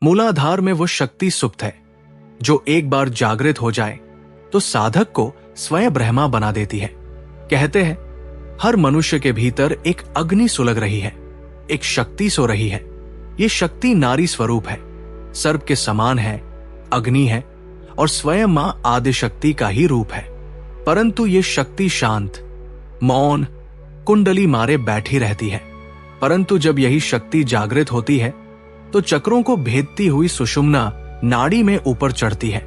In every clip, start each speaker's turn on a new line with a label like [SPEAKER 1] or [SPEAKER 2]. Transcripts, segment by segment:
[SPEAKER 1] मूलाधार में वो शक्ति सुप्त है जो एक बार जागृत हो जाए तो साधक को स्वयं ब्रह्मा बना देती है। कहते हैं हर मनुष्य के भीतर एक अग्नि सुलग रही है, एक शक्ति सो रही है। ये शक्ति नारी स्वरूप है, सर्प के समान है, अग्नि है और स्वयं मां आदिशक्ति का ही रूप है। परंतु ये शक्ति शांत, मौन, कुंडली मारे बैठी रहती है। परंतु जब यही शक्ति जागृत होती है तो चक्रों को भेदती हुई सुषुम्ना नाड़ी में ऊपर चढ़ती है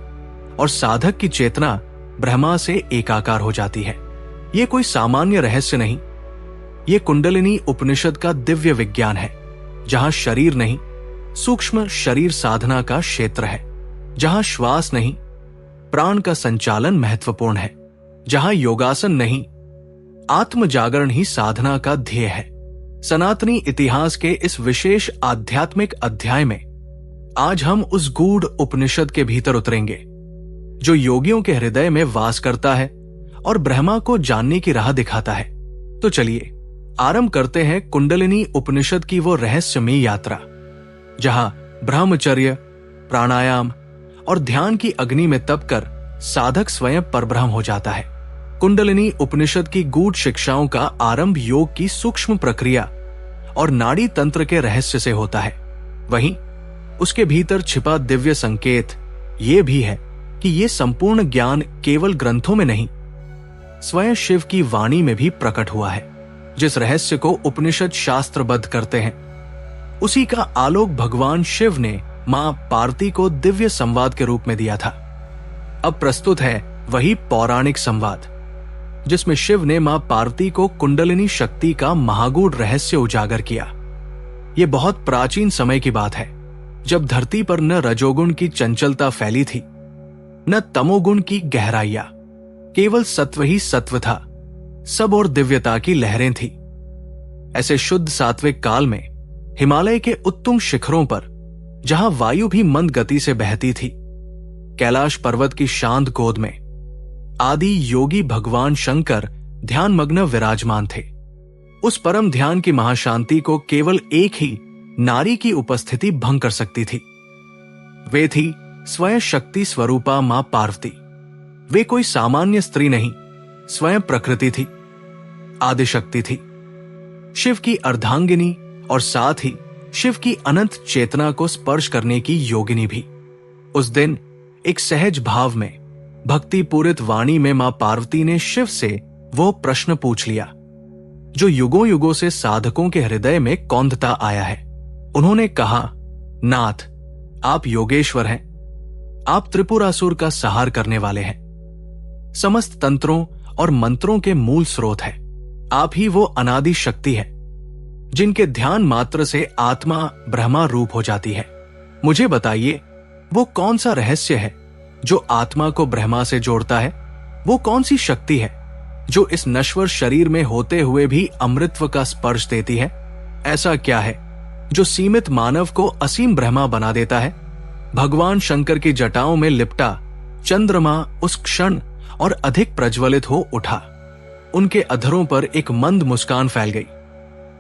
[SPEAKER 1] और साधक की चेतना ब्रह्मा से एकाकार हो जाती है। ये कोई सामान्य रहस्य नहीं, ये कुंडलिनी उपनिषद का दिव्य विज्ञान है, जहां शरीर नहीं, सूक्ष्म शरीर साधना का क्षेत्र है, जहां श्वास नहीं, प्राण का संचालन महत्वपूर्ण है, जहां योगासन नहीं, आत्म जागरण ही साधना का ध्येय है। सनातनी इतिहास के इस विशेष आध्यात्मिक अध्याय में आज हम उस गूढ़ उपनिषद के भीतर उतरेंगे जो योगियों के हृदय में वास करता है और ब्रह्मा को जानने की राह दिखाता है। तो चलिए आरंभ करते हैं कुंडलिनी उपनिषद की वो रहस्यमयी यात्रा, जहां ब्रह्मचर्य, प्राणायाम और ध्यान की अग्नि में तप कर साधक स्वयं परब्रह्म हो जाता है। कुंडलिनी उपनिषद की गूढ़ शिक्षाओं का आरंभ योग की सूक्ष्म प्रक्रिया और नाड़ी तंत्र के रहस्य से होता है। वहीं उसके भीतर छिपा दिव्य संकेत ये भी है कि ये संपूर्ण ज्ञान केवल ग्रंथों में नहीं, स्वयं शिव की वाणी में भी प्रकट हुआ है। जिस रहस्य को उपनिषद शास्त्रबद्ध करते हैं उसी का आलोक भगवान शिव ने मां पार्वती को दिव्य संवाद के रूप में दिया था। अब प्रस्तुत है वही पौराणिक संवाद जिसमें शिव ने मां पार्वती को कुंडलिनी शक्ति का महागूढ़ रहस्य उजागर किया। यह बहुत प्राचीन समय की बात है, जब धरती पर न रजोगुण की चंचलता फैली थी, न तमोगुण की गहराइयां, केवल सत्व ही सत्व था। सब और दिव्यता की लहरें थी। ऐसे शुद्ध सात्विक काल में हिमालय के उत्तुंग शिखरों पर, जहां वायु भी मंद गति से बहती थी, कैलाश पर्वत की शांत गोद में आदि योगी भगवान शंकर ध्यानमग्न विराजमान थे। उस परम ध्यान की महाशांति को केवल एक ही नारी की उपस्थिति भंग कर सकती थी। वे थी स्वयं शक्ति स्वरूपा मां पार्वती। वे कोई सामान्य स्त्री नहीं, स्वयं प्रकृति थी, आदिशक्ति थी, शिव की अर्धांगिनी और साथ ही शिव की अनंत चेतना को स्पर्श करने की योगिनी भी। उस दिन एक सहज भाव में, भक्ति पूरित वाणी में मां पार्वती ने शिव से वो प्रश्न पूछ लिया जो युगों युगों से साधकों के हृदय में कौंधता आया है। उन्होंने कहा, नाथ, आप योगेश्वर हैं, आप त्रिपुरासुर का संहार करने वाले हैं, समस्त तंत्रों और मंत्रों के मूल स्रोत हैं। आप ही वो अनादि शक्ति है जिनके ध्यान मात्र से आत्मा ब्रह्मा रूप हो जाती है। मुझे बताइए, वो कौन सा रहस्य है जो आत्मा को ब्रह्मा से जोड़ता है? वो कौन सी शक्ति है जो इस नश्वर शरीर में होते हुए भी अमृतत्व का स्पर्श देती है? ऐसा क्या है जो सीमित मानव को असीम ब्रह्मा बना देता है? भगवान शंकर की जटाओं में लिपटा चंद्रमा उस क्षण और अधिक प्रज्वलित हो उठा। उनके अधरों पर एक मंद मुस्कान फैल गई,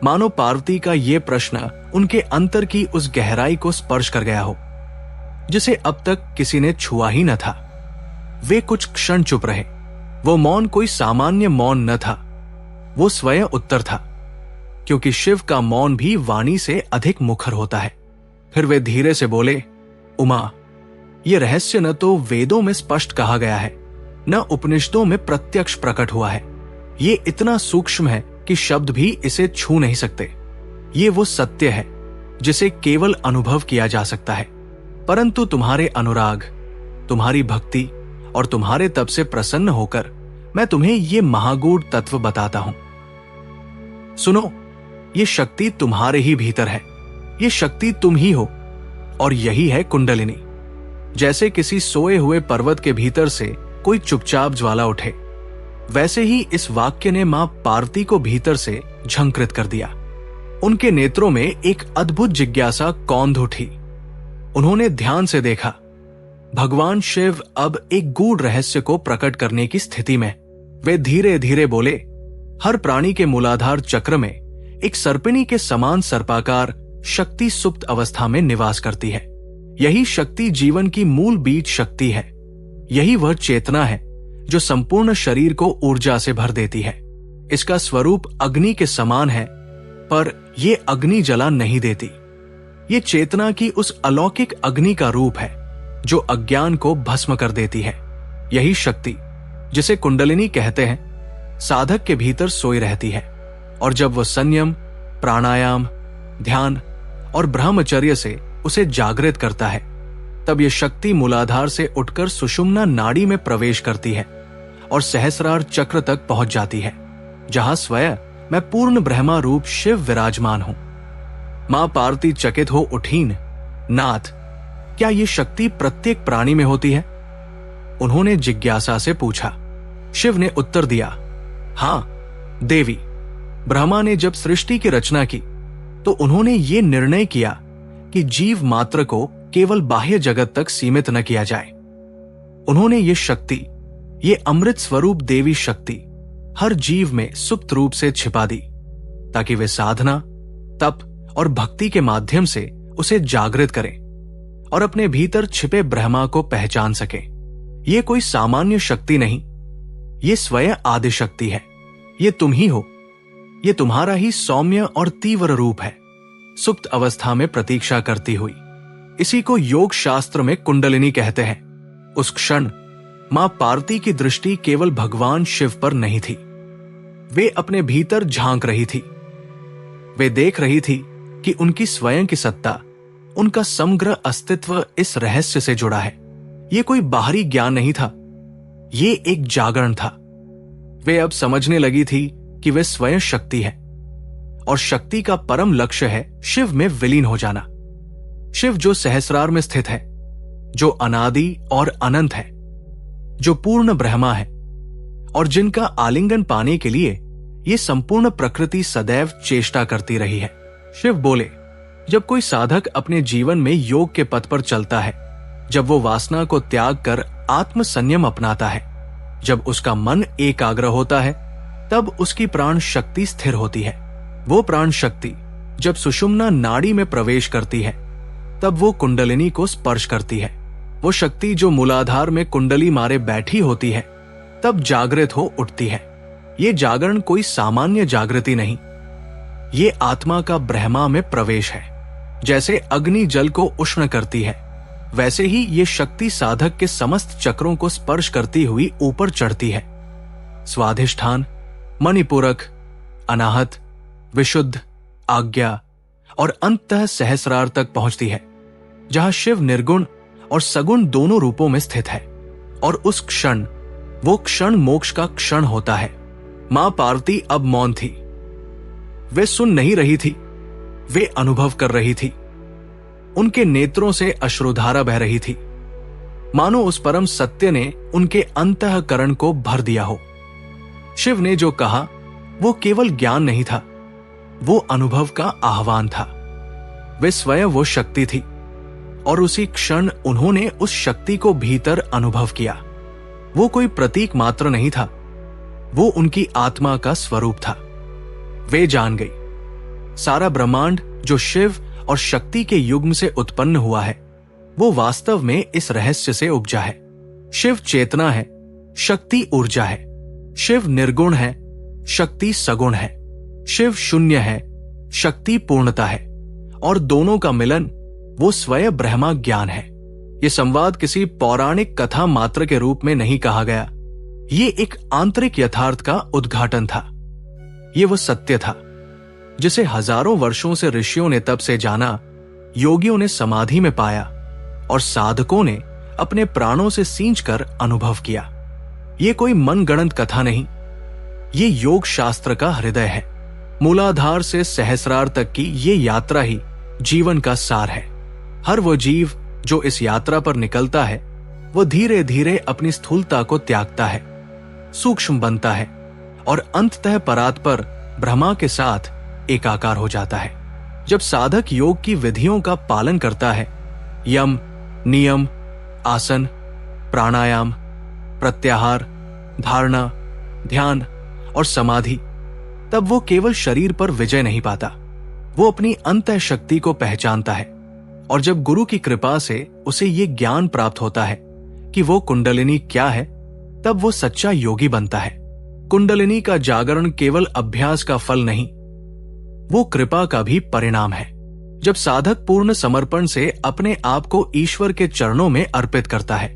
[SPEAKER 1] मानो पार्वती का यह प्रश्न उनके अंतर की उस गहराई को स्पर्श कर गया हो जिसे अब तक किसी ने छुआ ही न था। वे कुछ क्षण चुप रहे। वो मौन कोई सामान्य मौन न था, वो स्वयं उत्तर था, क्योंकि शिव का मौन भी वाणी से अधिक मुखर होता है। फिर वे धीरे से बोले, उमा, ये रहस्य न तो वेदों में स्पष्ट कहा गया है, न उपनिषदों में प्रत्यक्ष प्रकट हुआ है। ये इतना सूक्ष्म है कि शब्द भी इसे छू नहीं सकते। ये वो सत्य है जिसे केवल अनुभव किया जा सकता है। परंतु तुम्हारे अनुराग, तुम्हारी भक्ति और तुम्हारे तप से प्रसन्न होकर मैं तुम्हें ये महागूढ़ तत्व बताता हूं। सुनो, ये शक्ति तुम्हारे ही भीतर है, ये शक्ति तुम ही हो और यही है कुंडलिनी। जैसे किसी सोए हुए पर्वत के भीतर से कोई चुपचाप ज्वाला उठे, वैसे ही इस वाक्य ने मां पार्वती को भीतर से झंकृत कर दिया। उनके नेत्रों में एक अद्भुत जिज्ञासा कौंध उठी। उन्होंने ध्यान से देखा, भगवान शिव अब एक गूढ़ रहस्य को प्रकट करने की स्थिति में। वे धीरे धीरे बोले, हर प्राणी के मूलाधार चक्र में एक सर्पिणी के समान सर्पाकार शक्ति सुप्त अवस्था में निवास करती है। यही शक्ति जीवन की मूल बीज शक्ति है। यही वह चेतना है जो संपूर्ण शरीर को ऊर्जा से भर देती है। इसका स्वरूप अग्नि के समान है, पर यह अग्नि जला नहीं देती। ये चेतना की उस अलौकिक अग्नि का रूप है जो अज्ञान को भस्म कर देती है। यही शक्ति, जिसे कुंडलिनी कहते हैं, साधक के भीतर सोई रहती है, और जब वह संयम, प्राणायाम, ध्यान और ब्रह्मचर्य से उसे जागृत करता है, तब यह शक्ति मूलाधार से उठकर सुषुम्ना नाड़ी में प्रवेश करती है और सहस्रार चक्र तक पहुंच जाती है, जहां स्वयं मैं पूर्ण ब्रह्मा रूप शिव विराजमान हूं। मां पार्वती चकित हो उठीन, नाथ, क्या यह शक्ति प्रत्येक प्राणी में होती है? उन्होंने जिज्ञासा से पूछा। शिव ने उत्तर दिया, हां देवी। ब्रह्मा ने जब सृष्टि की रचना की तो उन्होंने ये निर्णय किया कि जीव मात्र को केवल बाह्य जगत तक सीमित न किया जाए। उन्होंने ये शक्ति, ये अमृत स्वरूप देवी शक्ति हर जीव में सुप्त रूप से छिपा दी, ताकि वे साधना, तप और भक्ति के माध्यम से उसे जागृत करें और अपने भीतर छिपे ब्रह्मा को पहचान सकें। ये कोई सामान्य शक्ति नहीं, ये स्वयं आदि शक्ति है। ये तुम ही हो। ये तुम्हारा ही सौम्य और तीव्र रूप है, सुप्त अवस्था में प्रतीक्षा करती हुई। इसी को योग शास्त्र में कुंडलिनी कहते हैं। उस क्षण मां पार्वती की दृष्टि केवल भगवान शिव पर नहीं थी। वे अपने भीतर झांक रही थी। वे देख रही थी कि उनकी स्वयं की सत्ता, उनका समग्र अस्तित्व इस रहस्य से जुड़ा है। ये कोई बाहरी ज्ञान नहीं था, ये एक जागरण था। वे अब समझने लगी थी कि वे स्वयं शक्ति है, और शक्ति का परम लक्ष्य है शिव में विलीन हो जाना। शिव जो सहस्रार में स्थित है, जो अनादि और अनंत है, जो पूर्ण ब्रह्मा है, और जिनका आलिंगन पाने के लिए ये संपूर्ण प्रकृति सदैव चेष्टा करती रही है। शिव बोले, जब कोई साधक अपने जीवन में योग के पथ पर चलता है, जब वो वासना को त्याग कर आत्म संयम अपनाता है, जब उसका मन एकाग्र होता है, तब उसकी प्राण शक्ति स्थिर होती है। वो प्राण शक्ति जब सुषुम्ना नाड़ी में प्रवेश करती है, तब वो कुंडलिनी को स्पर्श करती है। वो शक्ति जो मूलाधार में कुंडली मारे बैठी होती है, तब जागृत हो उठती है। ये जागरण कोई सामान्य जागृति नहीं, ये आत्मा का ब्रह्मा में प्रवेश है। जैसे अग्नि जल को उष्ण करती है, वैसे ही ये शक्ति साधक के समस्त चक्रों को स्पर्श करती हुई ऊपर चढ़ती है। स्वाधिष्ठान, मणिपूरक, अनाहत, विशुद्ध, आज्ञा और अंततः सहस्रार तक पहुंचती है, जहां शिव निर्गुण और सगुण दोनों रूपों में स्थित है। और उस क्षण, वो क्षण मोक्ष का क्षण होता है। मां पार्वती अब मौन थी। वे सुन नहीं रही थी, वे अनुभव कर रही थी। उनके नेत्रों से अश्रुधारा बह रही थी, मानो उस परम सत्य ने उनके अंतःकरण को भर दिया हो। शिव ने जो कहा वो केवल ज्ञान नहीं था, वो अनुभव का आह्वान था। वे स्वयं वो शक्ति थी, और उसी क्षण उन्होंने उस शक्ति को भीतर अनुभव किया। वो कोई प्रतीक मात्र नहीं था, वो उनकी आत्मा का स्वरूप था। वे जान गई, सारा ब्रह्मांड जो शिव और शक्ति के युग्म से उत्पन्न हुआ है, वो वास्तव में इस रहस्य से उपजा है। शिव चेतना है, शक्ति ऊर्जा है। शिव निर्गुण है, शक्ति सगुण है। शिव शून्य है, शक्ति पूर्णता है, और दोनों का मिलन वो स्वयं ब्रह्मा ज्ञान है। ये संवाद किसी पौराणिक कथा मात्र के रूप में नहीं कहा गया, ये एक आंतरिक यथार्थ का उद्घाटन था। ये वो सत्य था जिसे हजारों वर्षों से ऋषियों ने तब से जाना, योगियों ने समाधि में पाया, और साधकों ने अपने प्राणों से सींचकर अनुभव किया। ये कोई मनगढ़ंत कथा नहीं, ये योग शास्त्र का हृदय है। मूलाधार से सहस्रार तक की ये यात्रा ही जीवन का सार है। हर वो जीव जो इस यात्रा पर निकलता है, वो धीरे धीरे अपनी स्थूलता को त्यागता है, सूक्ष्म बनता है, और अंततः परात पर ब्रह्मा के साथ एकाकार हो जाता है। जब साधक योग की विधियों का पालन करता है, यम, नियम, आसन, प्राणायाम, प्रत्याहार, धारणा, ध्यान और समाधि, तब वो केवल शरीर पर विजय नहीं पाता, वो अपनी अंतः शक्ति को पहचानता है और जब गुरु की कृपा से उसे ये ज्ञान प्राप्त होता है कि वो कुंडलिनी क्या है, तब वो सच्चा योगी बनता है। कुंडलिनी का जागरण केवल अभ्यास का फल नहीं, वो कृपा का भी परिणाम है। जब साधक पूर्ण समर्पण से अपने आप को ईश्वर के चरणों में अर्पित करता है,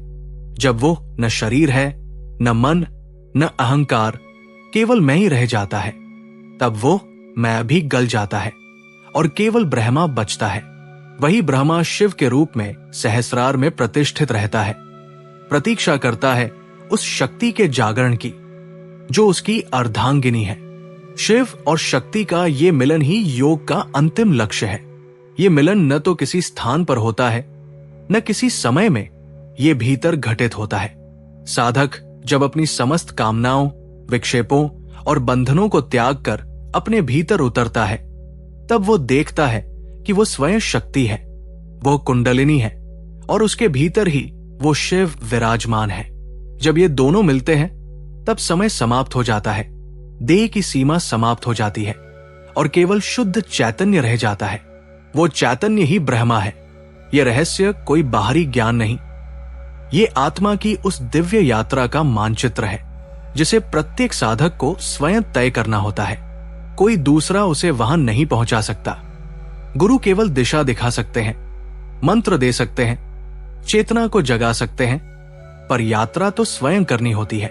[SPEAKER 1] जब वो न शरीर है, न मन, न अहंकार, केवल मैं ही रह जाता है, तब वो मैं भी गल जाता है और केवल ब्रह्मा बचता है। वही ब्रह्मा शिव के रूप में सहस्रार में प्रतिष्ठित रहता है, प्रतीक्षा करता है उस शक्ति के जागरण की जो उसकी अर्धांगिनी है। शिव और शक्ति का ये मिलन ही योग का अंतिम लक्ष्य है। ये मिलन न तो किसी स्थान पर होता है, न किसी समय में, ये भीतर घटित होता है। साधक जब अपनी समस्त कामनाओं, विक्षेपों और बंधनों को त्याग कर अपने भीतर उतरता है, तब वो देखता है कि वो स्वयं शक्ति है, वो कुंडलिनी है और उसके भीतर ही वो शिव विराजमान है। जब ये दोनों मिलते हैं, तब समय समाप्त हो जाता है, देह की सीमा समाप्त हो जाती है और केवल शुद्ध चैतन्य रह जाता है। वो चैतन्य ही ब्रह्मा है। यह रहस्य कोई बाहरी ज्ञान नहीं, ये आत्मा की उस दिव्य यात्रा का मानचित्र है जिसे प्रत्येक साधक को स्वयं तय करना होता है। कोई दूसरा उसे वहां नहीं पहुंचा सकता। गुरु केवल दिशा दिखा सकते हैं, मंत्र दे सकते हैं, चेतना को जगा सकते हैं, पर यात्रा तो स्वयं करनी होती है।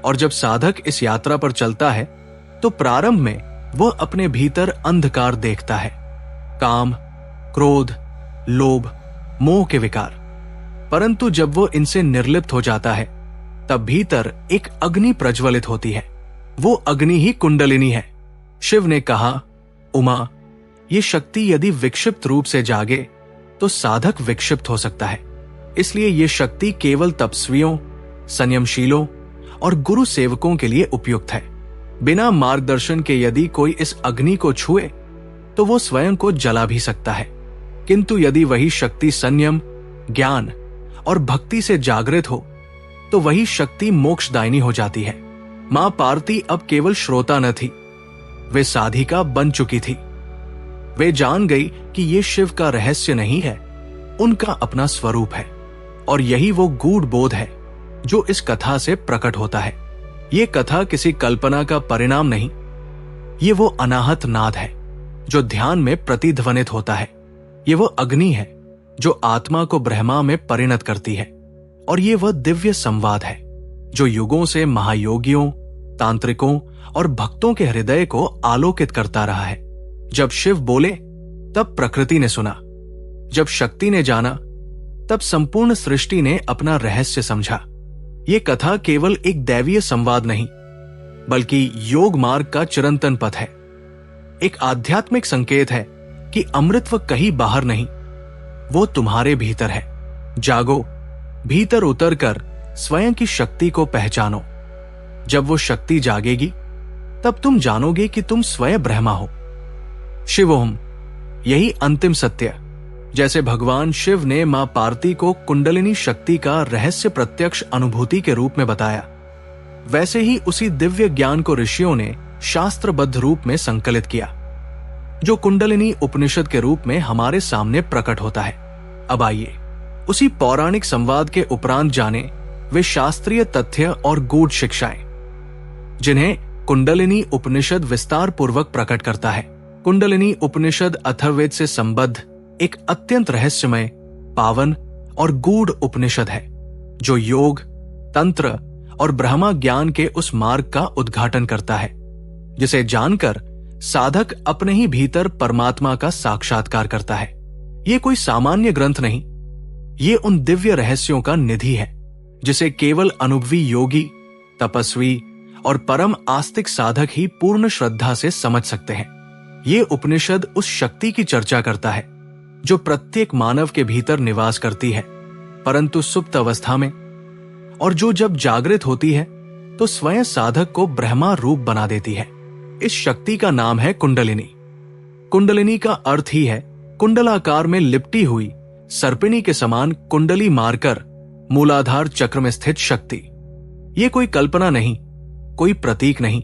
[SPEAKER 1] और जब साधक इस यात्रा पर चलता है, तो प्रारंभ में वह अपने भीतर अंधकार देखता है, काम, क्रोध, लोभ, मोह के विकार। परंतु जब वो इनसे निर्लिप्त हो जाता है, तब भीतर एक अग्नि प्रज्वलित होती है। वो अग्नि ही कुंडलिनी है। शिव ने कहा, उमा, ये शक्ति यदि विक्षिप्त रूप से जागे तो साधक विक्षिप्त हो सकता है। इसलिए ये शक्ति केवल तपस्वियों, संयमशीलों और गुरु सेवकों के लिए उपयुक्त है। बिना मार्गदर्शन के यदि कोई इस अग्नि को छुए तो वो स्वयं को जला भी सकता है, किंतु यदि वही शक्ति संयम, ज्ञान और भक्ति से जागृत हो तो वही शक्ति मोक्षदायिनी हो जाती है। मां पार्वती अब केवल श्रोता न थी, वे साधिका बन चुकी थी। वे जान गई कि ये शिव का रहस्य नहीं है, उनका अपना स्वरूप है। और यही वो गूढ़ बोध है जो इस कथा से प्रकट होता है। ये कथा किसी कल्पना का परिणाम नहीं, ये वो अनाहत नाद है जो ध्यान में प्रतिध्वनित होता है। ये वो अग्नि है जो आत्मा को ब्रह्मा में परिणत करती है। और ये वह दिव्य संवाद है जो युगों से महायोगियों, तांत्रिकों और भक्तों के हृदय को आलोकित करता रहा है। जब शिव बोले तब प्रकृति ने सुना, जब शक्ति ने जाना तब संपूर्ण सृष्टि ने अपना रहस्य समझा। ये कथा केवल एक दैवीय संवाद नहीं, बल्कि योग मार्ग का चिरंतन पथ है। एक आध्यात्मिक संकेत है कि अमृतत्व कहीं बाहर नहीं, वो तुम्हारे भीतर है। जागो, भीतर उतरकर स्वयं की शक्ति को पहचानो। जब वो शक्ति जागेगी, तब तुम जानोगे कि तुम स्वयं ब्रह्मा हो। शिवोहम, यही अंतिम सत्य। जैसे भगवान शिव ने मां पार्वती को कुंडलिनी शक्ति का रहस्य प्रत्यक्ष अनुभूति के रूप में बताया, वैसे ही उसी दिव्य ज्ञान को ऋषियों ने शास्त्रबद्ध रूप में संकलित किया, जो कुंडलिनी उपनिषद के रूप में हमारे सामने प्रकट होता है। अब आइए उसी पौराणिक संवाद के उपरांत जाने वे शास्त्रीय तथ्य और गूढ़ शिक्षाएं जिन्हें कुंडलिनी उपनिषद विस्तार पूर्वक प्रकट करता है। कुंडलिनी उपनिषद अथर्ववेद से संबद्ध एक अत्यंत रहस्यमय, पावन और गूढ़ उपनिषद है जो योग, तंत्र और ब्रह्मा ज्ञान के उस मार्ग का उद्घाटन करता है जिसे जानकर साधक अपने ही भीतर परमात्मा का साक्षात्कार करता है। ये कोई सामान्य ग्रंथ नहीं, ये उन दिव्य रहस्यों का निधि है जिसे केवल अनुभवी योगी, तपस्वी और परम आस्तिक साधक ही पूर्ण श्रद्धा से समझ सकते हैं। ये उपनिषद उस शक्ति की चर्चा करता है जो प्रत्येक मानव के भीतर निवास करती है, परंतु सुप्त अवस्था में, और जो जब जागृत होती है तो स्वयं साधक को ब्रह्मा रूप बना देती है। इस शक्ति का नाम है कुंडलिनी। कुंडलिनी का अर्थ ही है कुंडलाकार में लिपटी हुई सर्पिणी के समान कुंडली मारकर मूलाधार चक्र में स्थित शक्ति। ये कोई कल्पना नहीं, कोई प्रतीक नहीं,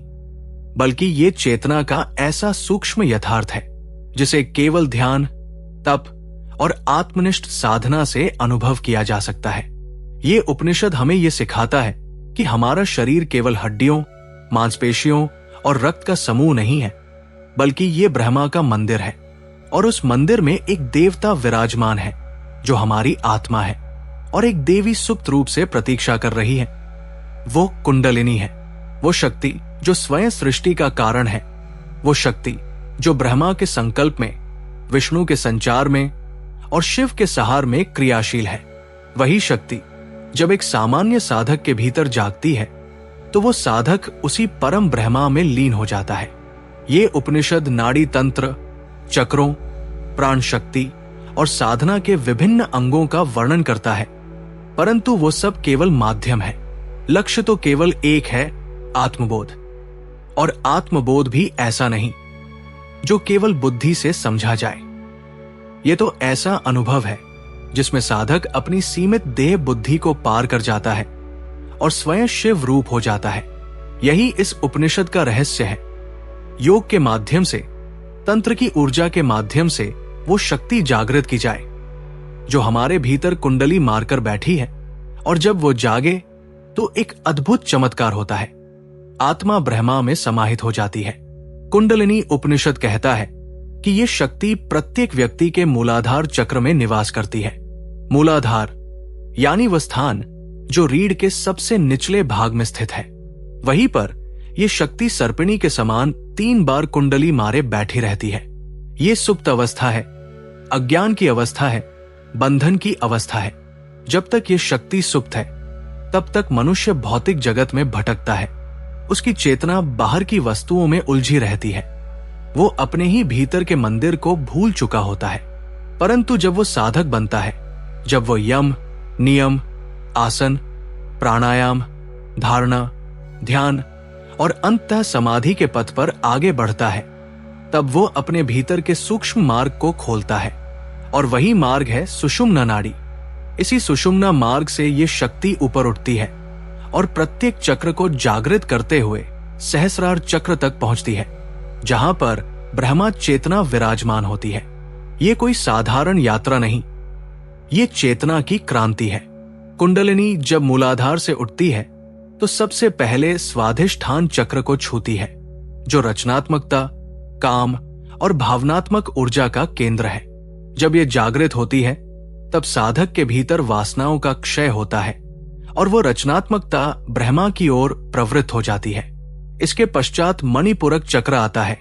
[SPEAKER 1] बल्कि ये चेतना का ऐसा सूक्ष्म यथार्थ है जिसे केवल ध्यान, तप और आत्मनिष्ठ साधना से अनुभव किया जा सकता है। ये उपनिषद हमें ये सिखाता है कि हमारा शरीर केवल हड्डियों, मांसपेशियों और रक्त का समूह नहीं है, बल्कि ये ब्रह्मा का मंदिर है और उस मंदिर में एक देवता विराजमान है जो हमारी आत्मा है और एक देवी सुप्त रूप से प्रतीक्षा कर रही है। वो कुंडलिनी है, वो शक्ति जो स्वयं सृष्टि का कारण है, वो शक्ति जो ब्रह्मा के संकल्प में, विष्णु के संचार में और शिव के सहार में क्रियाशील है। वही शक्ति जब एक सामान्य साधक के भीतर जागती है तो वो साधक उसी परम ब्रह्मा में लीन हो जाता है। ये उपनिषद नाड़ी तंत्र, चक्रों, प्राण शक्ति और साधना के विभिन्न अंगों का वर्णन करता है, परंतु वो सब केवल माध्यम है। लक्ष्य तो केवल एक है, आत्मबोध। और आत्मबोध भी ऐसा नहीं जो केवल बुद्धि से समझा जाए। ये तो ऐसा अनुभव है जिसमें साधक अपनी सीमित देह बुद्धि को पार कर जाता है और स्वयं शिव रूप हो जाता है। यही इस उपनिषद का रहस्य है। योग के माध्यम से, तंत्र की ऊर्जा के माध्यम से वो शक्ति जागृत की जाए जो हमारे भीतर कुंडली मारकर बैठी है, और जब वो जागे तो एक अद्भुत चमत्कार होता है। आत्मा ब्रह्मा में समाहित हो जाती है। कुंडलिनी उपनिषद कहता है कि ये शक्ति प्रत्येक व्यक्ति के मूलाधार चक्र में निवास करती है। मूलाधार यानी वह स्थान जो रीढ़ के सबसे निचले भाग में स्थित है। वहीं पर यह शक्ति सर्पिणी के समान 3 बार कुंडली मारे बैठी रहती है। ये सुप्त अवस्था है, अज्ञान की अवस्था है, बंधन की अवस्था है। जब तक ये शक्ति सुप्त है तब तक मनुष्य भौतिक जगत में भटकता है। उसकी चेतना बाहर की वस्तुओं में उलझी रहती है। वो अपने ही भीतर के मंदिर को भूल चुका होता है। परंतु जब वो साधक बनता है, जब वो यम, नियम, आसन, प्राणायाम, धारणा, ध्यान और अंततः समाधि के पथ पर आगे बढ़ता है, तब वो अपने भीतर के सूक्ष्म मार्ग को खोलता है, और वही मार्ग है सुषुम्ना नाड़ी। इसी सुषुम्ना मार्ग से ये शक्ति ऊपर उठती है और प्रत्येक चक्र को जागृत करते हुए सहस्रार चक्र तक पहुंचती है, जहां पर ब्रह्मा चेतना विराजमान होती है। ये कोई साधारण यात्रा नहीं, ये चेतना की क्रांति है। कुंडलिनी जब मूलाधार से उठती है तो सबसे पहले स्वाधिष्ठान चक्र को छूती है, जो रचनात्मकता, काम और भावनात्मक ऊर्जा का केंद्र है। जब ये जागृत होती है तब साधक के भीतर वासनाओं का क्षय होता है और वो रचनात्मकता ब्रह्मा की ओर प्रवृत्त हो जाती है। इसके पश्चात मणिपुरक चक्र आता है,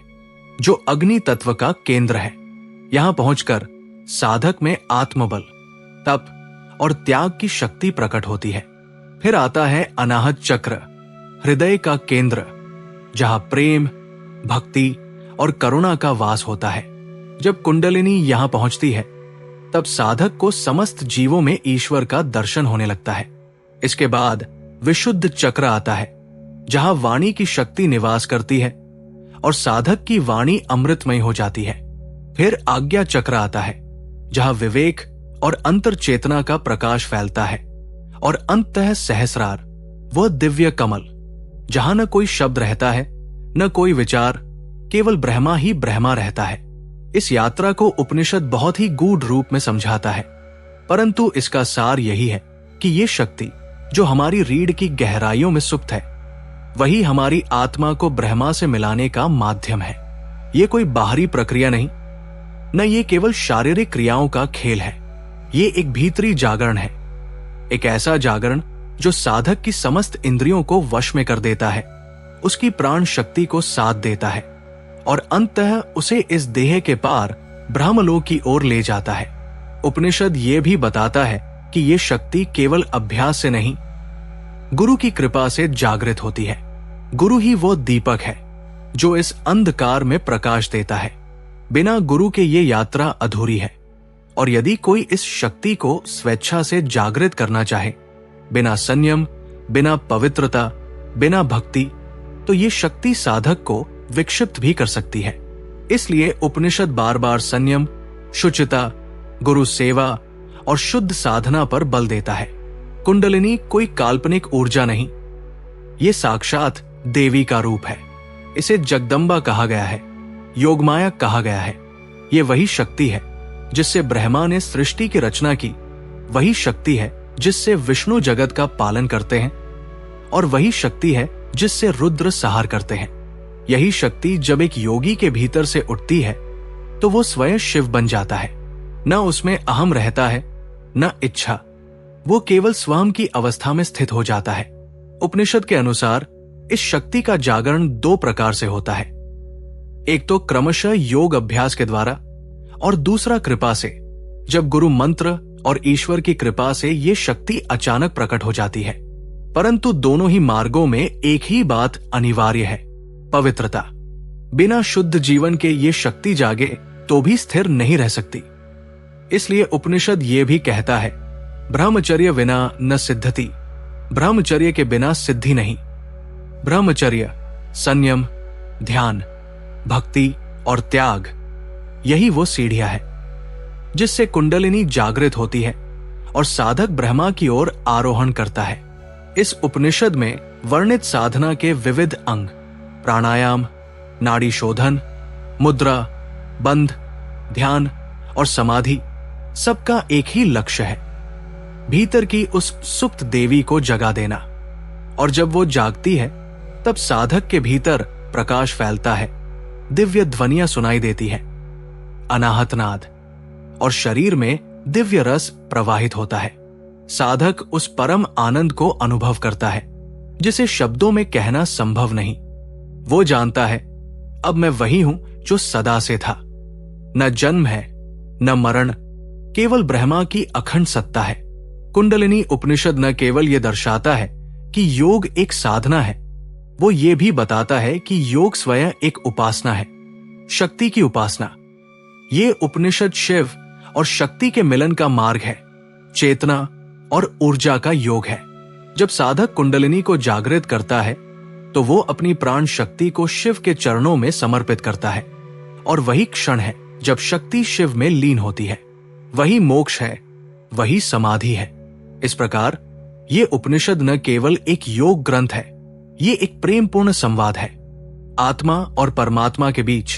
[SPEAKER 1] जो अग्नि तत्व का केंद्र है। यहां पहुंचकर साधक में आत्मबल, तप और त्याग की शक्ति प्रकट होती है। फिर आता है अनाहत चक्र, हृदय का केंद्र, जहां प्रेम, भक्ति और करुणा का वास होता है। जब कुंडलिनी यहां पहुंचती है तब साधक को समस्त जीवों में ईश्वर का दर्शन होने लगता है। इसके बाद विशुद्ध चक्र आता है, जहां वाणी की शक्ति निवास करती है और साधक की वाणी अमृतमय हो जाती है। फिर आज्ञा चक्र आता है, जहां विवेक और अंतर चेतना का प्रकाश फैलता है, और अंततः सहस्रार, वह दिव्य कमल, जहां न कोई शब्द रहता है, न कोई विचार, केवल ब्रह्मा ही ब्रह्मा रहता है। इस यात्रा को उपनिषद बहुत ही गूढ़ रूप में समझाता है, परंतु इसका सार यही है कि ये शक्ति जो हमारी रीढ़ की गहराइयों में सुप्त है, वही हमारी आत्मा को ब्रह्मा से मिलाने का माध्यम है। ये कोई बाहरी प्रक्रिया नहीं, न ये केवल शारीरिक क्रियाओं का खेल है। ये एक भीतरी जागरण है, एक ऐसा जागरण जो साधक की समस्त इंद्रियों को वश में कर देता है, उसकी प्राण शक्ति को साथ देता है और अंततः उसे इस देह के पार ब्रह्मलोक की ओर ले जाता है। उपनिषद ये भी बताता है कि ये शक्ति केवल अभ्यास से नहीं, गुरु की कृपा से जागृत होती है। गुरु ही वो दीपक है जो इस अंधकार में प्रकाश देता है। बिना गुरु के ये यात्रा अधूरी है, और यदि कोई इस शक्ति को स्वेच्छा से जागृत करना चाहे, बिना संयम, बिना पवित्रता, बिना भक्ति, तो ये शक्ति साधक को विक्षिप्त भी कर सकती है। इसलिए उपनिषद बार बार संयम, शुचिता, गुरु सेवा और शुद्ध साधना पर बल देता है। कुंडलिनी कोई काल्पनिक ऊर्जा नहीं, ये साक्षात देवी का रूप है। इसे जगदम्बा कहा गया है, योगमाया कहा गया है। ये वही शक्ति है जिससे ब्रह्मा ने सृष्टि की रचना की, वही शक्ति है जिससे विष्णु जगत का पालन करते हैं, और वही शक्ति है जिससे रुद्र संहार करते हैं। यही शक्ति जब एक योगी के भीतर से उठती है तो वो स्वयं शिव बन जाता है। न उसमें अहम रहता है, न इच्छा, वो केवल स्वयं की अवस्था में स्थित हो जाता है। उपनिषद के अनुसार इस शक्ति का जागरण 2 प्रकार से होता है। एक तो क्रमशः योग अभ्यास के द्वारा, और दूसरा कृपा से, जब गुरु मंत्र और ईश्वर की कृपा से ये शक्ति अचानक प्रकट हो जाती है। परंतु दोनों ही मार्गों में एक ही बात अनिवार्य है, पवित्रता। बिना शुद्ध जीवन के ये शक्ति जागे तो भी स्थिर नहीं रह सकती। इसलिए उपनिषद ये भी कहता है, ब्रह्मचर्य विना न सिद्धति, ब्रह्मचर्य के बिना सिद्धि नहीं। ब्रह्मचर्य, संयम, ध्यान, भक्ति और त्याग, यही वो सीढ़ियां है जिससे कुंडलिनी जागृत होती है और साधक ब्रह्मा की ओर आरोहण करता है। इस उपनिषद में वर्णित साधना के विविध अंग, प्राणायाम, नाड़ी शोधन, मुद्रा, बंध, ध्यान और समाधि, सबका एक ही लक्ष्य है, भीतर की उस सुप्त देवी को जगा देना। और जब वो जागती है तब साधक के भीतर प्रकाश फैलता है, दिव्य ध्वनियां सुनाई देती है, अनाहत नाद, और शरीर में दिव्य रस प्रवाहित होता है। साधक उस परम आनंद को अनुभव करता है जिसे शब्दों में कहना संभव नहीं। वो जानता है, अब मैं वही हूं जो सदा से था। न जन्म है न मरण, केवल ब्रह्मा की अखंड सत्ता है। कुंडलिनी उपनिषद न केवल यह दर्शाता है कि योग एक साधना है, वो ये भी बताता है कि योग स्वयं एक उपासना है, शक्ति की उपासना। ये उपनिषद शिव और शक्ति के मिलन का मार्ग है, चेतना और ऊर्जा का योग है। जब साधक कुंडलिनी को जागृत करता है तो वो अपनी प्राण शक्ति को शिव के चरणों में समर्पित करता है, और वही क्षण है जब शक्ति शिव में लीन होती है। वही मोक्ष है, वही समाधि है। इस प्रकार ये उपनिषद न केवल एक योग ग्रंथ है, ये एक प्रेमपूर्ण संवाद है, आत्मा और परमात्मा के बीच,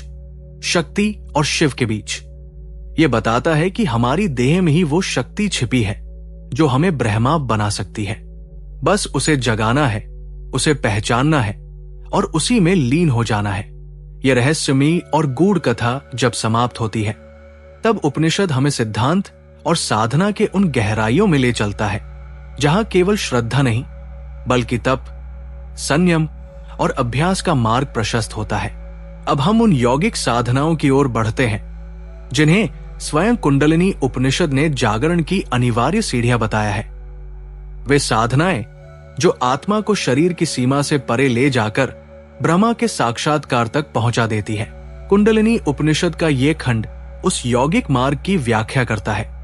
[SPEAKER 1] शक्ति और शिव के बीच। ये बताता है कि हमारी देह में ही वो शक्ति छिपी है जो हमें ब्रह्मा बना सकती है। बस उसे जगाना है, उसे पहचानना है और उसी में लीन हो जाना है। यह रहस्यमयी और गूढ़ कथा जब समाप्त होती है तब उपनिषद हमें सिद्धांत और साधना के उन गहराइयों में ले चलता है जहां केवल श्रद्धा नहीं बल्कि तप, संयम और अभ्यास का मार्ग प्रशस्त होता है। अब हम उन यौगिक साधनाओं की ओर बढ़ते हैं जिन्हें स्वयं कुंडलिनी उपनिषद ने जागरण की अनिवार्य सीढ़ियां बताया है। वे साधनाएं जो आत्मा को शरीर की सीमा से परे ले जाकर ब्रह्मा के साक्षात्कार तक पहुंचा देती है। कुंडलिनी उपनिषद का ये खंड उस यौगिक मार्ग की व्याख्या करता है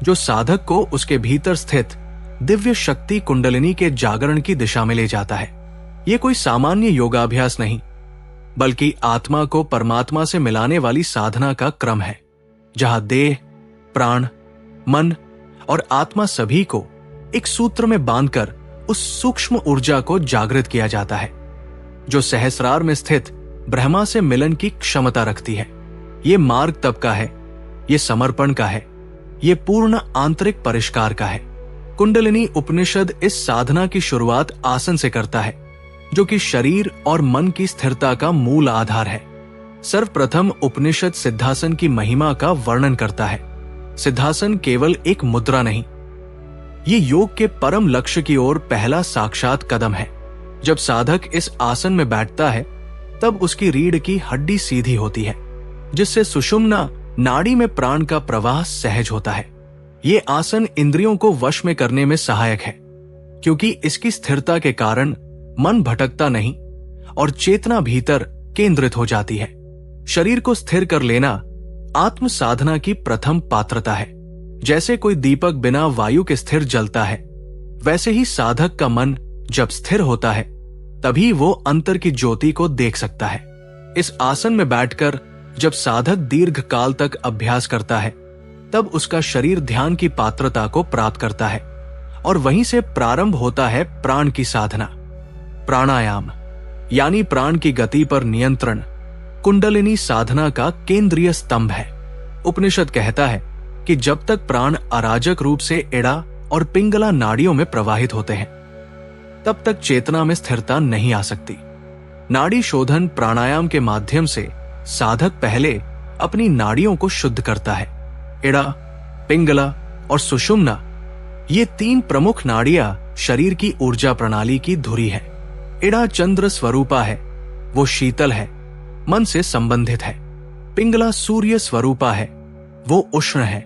[SPEAKER 1] जो साधक को उसके भीतर स्थित दिव्य शक्ति कुंडलिनी के जागरण की दिशा में ले जाता है। ये कोई सामान्य योगाभ्यास नहीं बल्कि आत्मा को परमात्मा से मिलाने वाली साधना का क्रम है, जहां देह, प्राण, मन और आत्मा सभी को एक सूत्र में बांधकर उस सूक्ष्म ऊर्जा को जागृत किया जाता है जो सहस्रार में स्थित ब्रह्मा से मिलन की क्षमता रखती है। ये मार्ग तप का है, ये समर्पण का है, ये पूर्ण आंतरिक परिष्कार का है। कुंडलिनी उपनिषद इस साधना की शुरुआत आसन से करता है जो कि शरीर और मन की स्थिरता का मूल आधार है। सर्वप्रथम उपनिषद सिद्धासन की महिमा का वर्णन करता है। सिद्धासन केवल एक मुद्रा नहीं, ये योग के परम लक्ष्य की ओर पहला साक्षात कदम है। जब साधक इस आसन में बैठता है तब उसकी रीढ़ की हड्डी सीधी होती है जिससे सुषुम्ना नाड़ी में प्राण का प्रवाह सहज होता है। ये आसन इंद्रियों को वश में करने में सहायक है क्योंकि इसकी स्थिरता के कारण मन भटकता नहीं और चेतना भीतर केंद्रित हो जाती है। शरीर को स्थिर कर लेना आत्म साधना की प्रथम पात्रता है। जैसे कोई दीपक बिना वायु के स्थिर जलता है, वैसे ही साधक का मन जब स्थिर होता है तभी वो अंतर की ज्योति को देख सकता है। इस आसन में बैठकर जब साधक दीर्घ काल तक अभ्यास करता है तब उसका शरीर ध्यान की पात्रता को प्राप्त करता है और वहीं से प्रारंभ होता है प्राण की साधना। प्राणायाम यानी प्राण की गति पर नियंत्रण कुंडलिनी साधना का केंद्रीय स्तंभ है। उपनिषद कहता है कि जब तक प्राण अराजक रूप से एड़ा और पिंगला नाड़ियों में प्रवाहित होते हैं, तब तक चेतना में स्थिरता नहीं आ सकती। नाड़ी शोधन प्राणायाम के माध्यम से साधक पहले अपनी नाड़ियों को शुद्ध करता है। एड़ा, पिंगला और सुषुम्ना, ये 3 प्रमुख नाड़ियां शरीर की ऊर्जा प्रणाली की धुरी है। एड़ा चंद्र स्वरूपा है, वो शीतल है, मन से संबंधित है। पिंगला सूर्य स्वरूपा है, वो उष्ण है,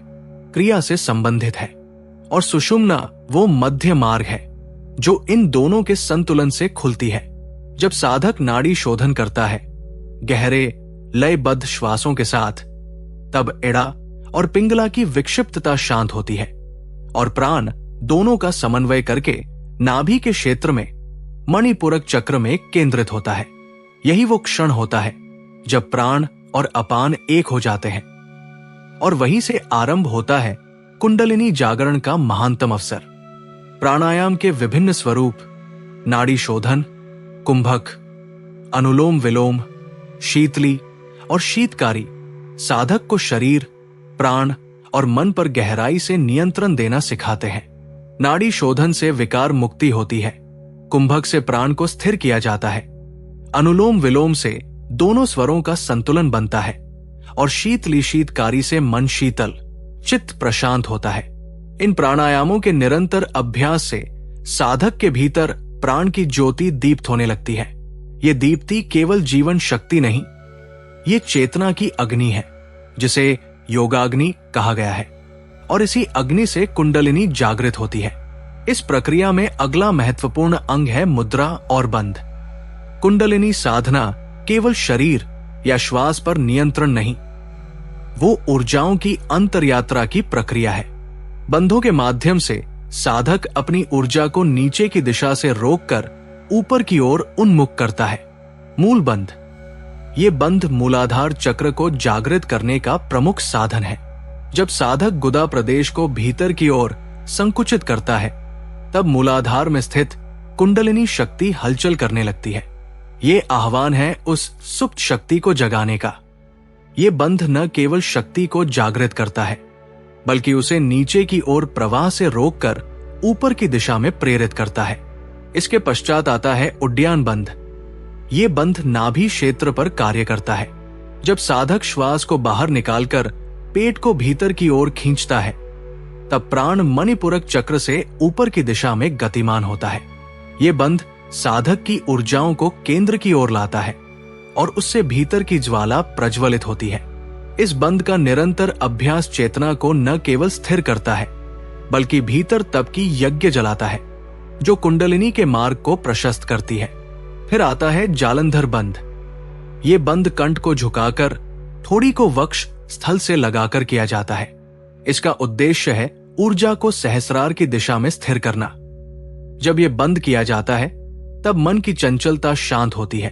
[SPEAKER 1] क्रिया से संबंधित है। और सुषुम्ना वो मध्य मार्ग है, जो इन दोनों के संतुलन से खुलती है। जब साधक नाड़ी शोधन करता है गहरे लयबद्ध श्वासों के साथ, तब एड़ा और पिंगला की विक्षिप्तता शांत होती है और प्राण दोनों का समन्वय करके नाभि के क्षेत्र में मणिपुरक चक्र में केंद्रित होता है। यही वो क्षण होता है जब प्राण और अपान एक हो जाते हैं और वहीं से आरंभ होता है कुंडलिनी जागरण का महानतम अवसर। प्राणायाम के विभिन्न स्वरूप नाड़ी शोधन, कुंभक, अनुलोम विलोम, शीतली और शीतकारी साधक को शरीर, प्राण और मन पर गहराई से नियंत्रण देना सिखाते हैं। नाड़ी शोधन से विकार मुक्ति होती है, कुंभक से प्राण को स्थिर किया जाता है, अनुलोम विलोम से दोनों स्वरों का संतुलन बनता है और शीतली शीतकारी से मन शीतल, चित्त प्रशांत होता है। इन प्राणायामों के निरंतर अभ्यास से साधक के भीतर प्राण की ज्योति दीप्त होने लगती है। ये दीप्ति केवल जीवन शक्ति नहीं, ये चेतना की अग्नि है, जिसे योगाग्नि कहा गया है, और इसी अग्नि से कुंडलिनी जागृत होती है। इस प्रक्रिया में अगला महत्वपूर्ण अंग है मुद्रा और बंध। कुंडलिनी साधना केवल शरीर या श्वास पर नियंत्रण नहीं, वो ऊर्जाओं की अंतरयात्रा की प्रक्रिया है। बंधों के माध्यम से साधक अपनी ऊर्जा को नीचे की दिशा से रोककर ऊपर की ओर उन्मुख करता है। मूल बंध, ये बंध मूलाधार चक्र को जागृत करने का प्रमुख साधन है। जब साधक गुदा प्रदेश को भीतर की ओर संकुचित करता है, तब मूलाधार में स्थित कुंडलिनी शक्ति हलचल करने लगती है। ये आह्वान है उस सुप्त शक्ति को जगाने का। ये बंध न केवल शक्ति को जागृत करता है, बल्कि उसे नीचे की ओर प्रवाह से रोककर ऊपर की दिशा में प्रेरित करता है। इसके पश्चात आता है उड्डयन बंध। ये बंध नाभि क्षेत्र पर कार्य करता है। जब साधक श्वास को बाहर निकालकर पेट को भीतर की ओर खींचता है, तब प्राण मणिपुरक चक्र से ऊपर की दिशा में गतिमान होता है। ये बंध साधक की ऊर्जाओं को केंद्र की ओर लाता है और उससे भीतर की ज्वाला प्रज्वलित होती है। इस बंध का निरंतर अभ्यास चेतना को न केवल स्थिर करता है, बल्कि भीतर तप की यज्ञ जलाता है, जो कुंडलिनी के मार्ग को प्रशस्त करती है। फिर आता है जालंधर बंध। ये बंध कंठ को झुकाकर थोड़ी को वक्ष स्थल से लगाकर किया जाता है। इसका उद्देश्य है ऊर्जा को सहस्रार की दिशा में स्थिर करना। जब यह बंद किया जाता है, तब मन की चंचलता शांत होती है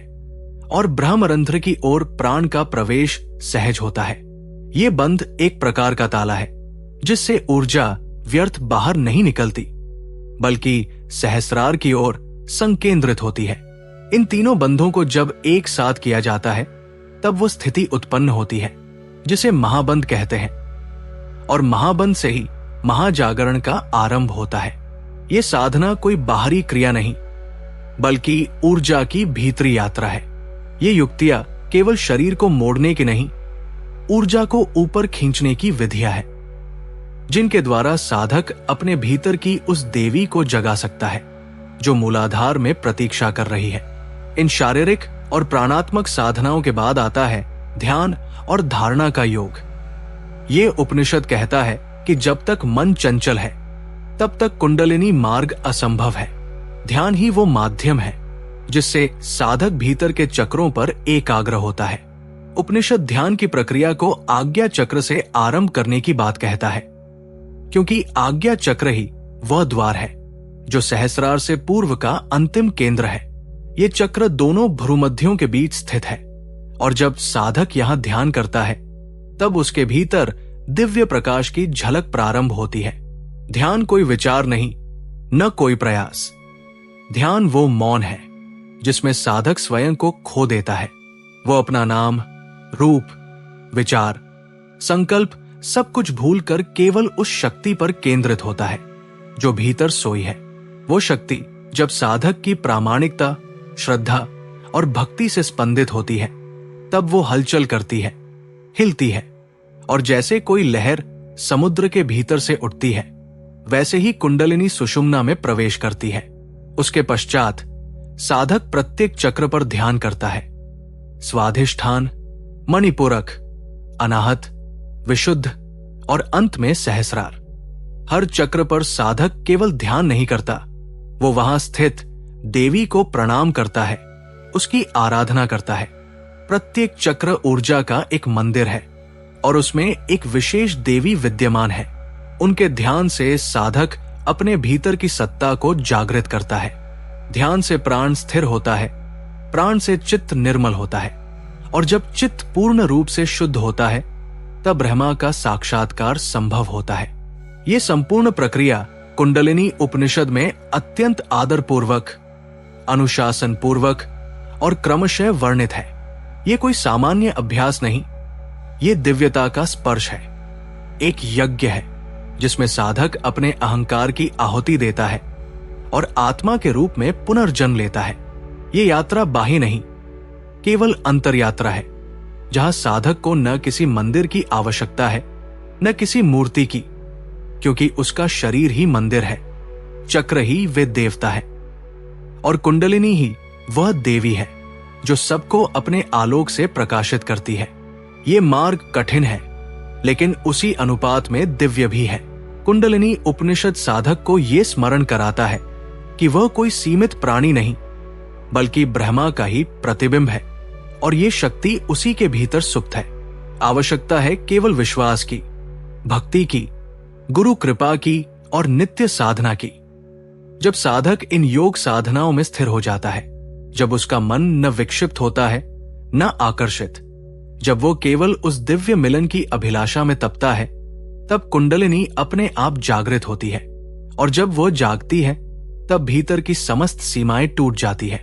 [SPEAKER 1] और ब्रह्मरंध्र की ओर प्राण का प्रवेश सहज होता है। ये बंध एक प्रकार का ताला है, जिससे ऊर्जा व्यर्थ बाहर नहीं निकलती, बल्कि सहस्रार की ओर संकेंद्रित होती है। इन तीनों बंधों को जब एक साथ किया जाता है, तब वो स्थिति उत्पन्न होती है जिसे महाबंध कहते हैं, और महाबंध से ही महाजागरण का आरंभ होता है। ये साधना कोई बाहरी क्रिया नहीं, बल्कि ऊर्जा की भीतरी यात्रा है। ये युक्तियां केवल शरीर को मोड़ने की नहीं, ऊर्जा को ऊपर खींचने की विधियां है, जिनके द्वारा साधक अपने भीतर की उस देवी को जगा सकता है जो मूलाधार में प्रतीक्षा कर रही है। इन शारीरिक और प्राणात्मक साधनाओं के बाद आता है ध्यान और धारणा का योग। ये उपनिषद कहता है कि जब तक मन चंचल है, तब तक कुंडलिनी मार्ग असंभव है। ध्यान ही वो माध्यम है जिससे साधक भीतर के चक्रों पर एकाग्र होता है। उपनिषद ध्यान की प्रक्रिया को आज्ञा चक्र से आरंभ करने की बात कहता है, क्योंकि आज्ञा चक्र ही वह द्वार है जो सहस्रार से पूर्व का अंतिम केंद्र है। ये चक्र दोनों भ्रूमध्यों के बीच स्थित है, और जब साधक यहां ध्यान करता है, तब उसके भीतर दिव्य प्रकाश की झलक प्रारंभ होती है। ध्यान कोई विचार नहीं, न कोई प्रयास। ध्यान वो मौन है जिसमें साधक स्वयं को खो देता है। वो अपना नाम, रूप, विचार, संकल्प सब कुछ भूलकर केवल उस शक्ति पर केंद्रित होता है जो भीतर सोई है। वो शक्ति जब साधक की प्रामाणिकता, श्रद्धा और भक्ति से स्पंदित होती है, तब वो हलचल करती है, हिलती है, और जैसे कोई लहर समुद्र के भीतर से उठती है, वैसे ही कुंडलिनी सुषुम्ना में प्रवेश करती है। उसके पश्चात साधक प्रत्येक चक्र पर ध्यान करता है। स्वाधिष्ठान, मणिपूरक, अनाहत, विशुद्ध और अंत में सहस्रार। हर चक्र पर साधक केवल ध्यान नहीं करता, वो वहां स्थित देवी को प्रणाम करता है, उसकी आराधना करता है। प्रत्येक चक्र ऊर्जा का एक मंदिर है और उसमें एक विशेष देवी विद्यमान है। उनके ध्यान से साधक अपने भीतर की सत्ता को जागृत करता है। ध्यान से प्राण स्थिर होता है, प्राण से चित्त निर्मल होता है, और जब चित्त पूर्ण रूप से शुद्ध होता है तब ब्रह्मा का साक्षात्कार संभव होता है। यह संपूर्ण प्रक्रिया कुंडलिनी उपनिषद में अत्यंत आदरपूर्वक, अनुशासन पूर्वक और क्रमशः वर्णित है। यह कोई सामान्य अभ्यास नहीं, यह दिव्यता का स्पर्श है, एक यज्ञ है जिसमें साधक अपने अहंकार की आहुति देता है और आत्मा के रूप में पुनर्जन्म लेता है। यह यात्रा बाह्य नहीं, केवल अंतर यात्रा है, जहां साधक को न किसी मंदिर की आवश्यकता है, न किसी मूर्ति की, क्योंकि उसका शरीर ही मंदिर है, चक्र ही वे देवता है, और कुंडलिनी ही वह देवी है जो सबको अपने आलोक से प्रकाशित करती है। ये मार्ग कठिन है, लेकिन उसी अनुपात में दिव्य भी है। कुंडलिनी उपनिषद साधक को यह स्मरण कराता है कि वह कोई सीमित प्राणी नहीं, बल्कि ब्रह्मा का ही प्रतिबिंब है, और ये शक्ति उसी के भीतर सुप्त है। आवश्यकता है केवल विश्वास की, भक्ति की, गुरु कृपा की और नित्य साधना की। जब साधक इन योग साधनाओं में स्थिर हो जाता है, जब उसका मन न विक्षिप्त होता है न आकर्षित, जब वो केवल उस दिव्य मिलन की अभिलाषा में तपता है, तब कुंडलिनी अपने आप जागृत होती है, और जब वो जागती है तब भीतर की समस्त सीमाएं टूट जाती है।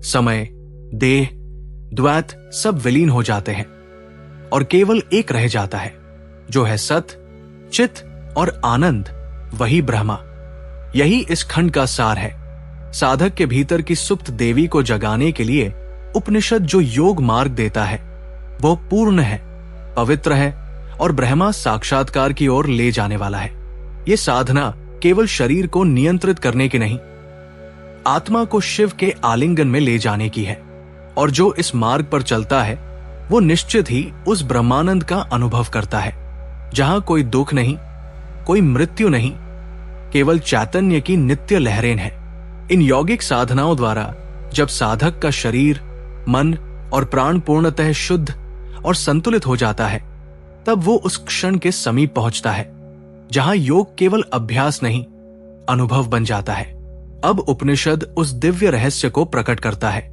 [SPEAKER 1] समय, देह, द्वैत सब विलीन हो जाते हैं और केवल एक रह जाता है, जो है सत, चित और आनंद, वही ब्रह्मा। यही इस खंड का सार है। साधक के भीतर की सुप्त देवी को जगाने के लिए उपनिषद जो योग मार्ग देता है वो पूर्ण है, पवित्र है और ब्रह्मा साक्षात्कार की ओर ले जाने वाला है। ये साधना केवल शरीर को नियंत्रित करने की नहीं, आत्मा को शिव के आलिंगन में ले जाने की है, और जो इस मार्ग पर चलता है वो निश्चित ही उस ब्रह्मानंद का अनुभव करता है, जहां कोई दुख नहीं, कोई मृत्यु नहीं, केवल चैतन्य की नित्य लहरें हैं। इन यौगिक साधनाओं द्वारा जब साधक का शरीर, मन और प्राण पूर्णतः शुद्ध और संतुलित हो जाता है, तब वो उस क्षण के समीप पहुंचता है जहां योग केवल अभ्यास नहीं, अनुभव बन जाता है। अब उपनिषद उस दिव्य रहस्य को प्रकट करता है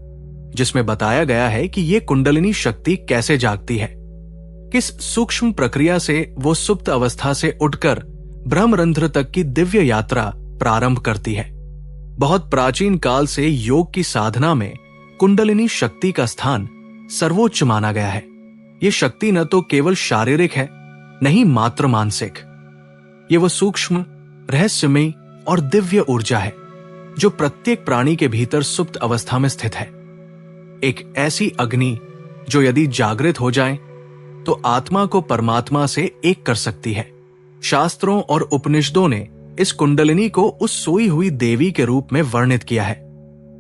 [SPEAKER 1] जिसमें बताया गया है कि ये कुंडलिनी शक्ति कैसे जागती है, किस सूक्ष्म प्रक्रिया से वो सुप्त अवस्था से उठकर ब्रह्मरंध्र तक की दिव्य यात्रा प्रारंभ करती है। बहुत प्राचीन काल से योग की साधना में कुंडलिनी शक्ति का स्थान सर्वोच्च माना गया है। ये शक्ति न तो केवल शारीरिक है, न ही मात्र मानसिक। ये वो सूक्ष्म, रहस्यमयी और दिव्य ऊर्जा है जो प्रत्येक प्राणी के भीतर सुप्त अवस्था में स्थित है। एक ऐसी अग्नि जो यदि जागृत हो जाए तो आत्मा को परमात्मा से एक कर सकती है। शास्त्रों और उपनिषदों ने इस कुंडलिनी को उस सोई हुई देवी के रूप में वर्णित किया है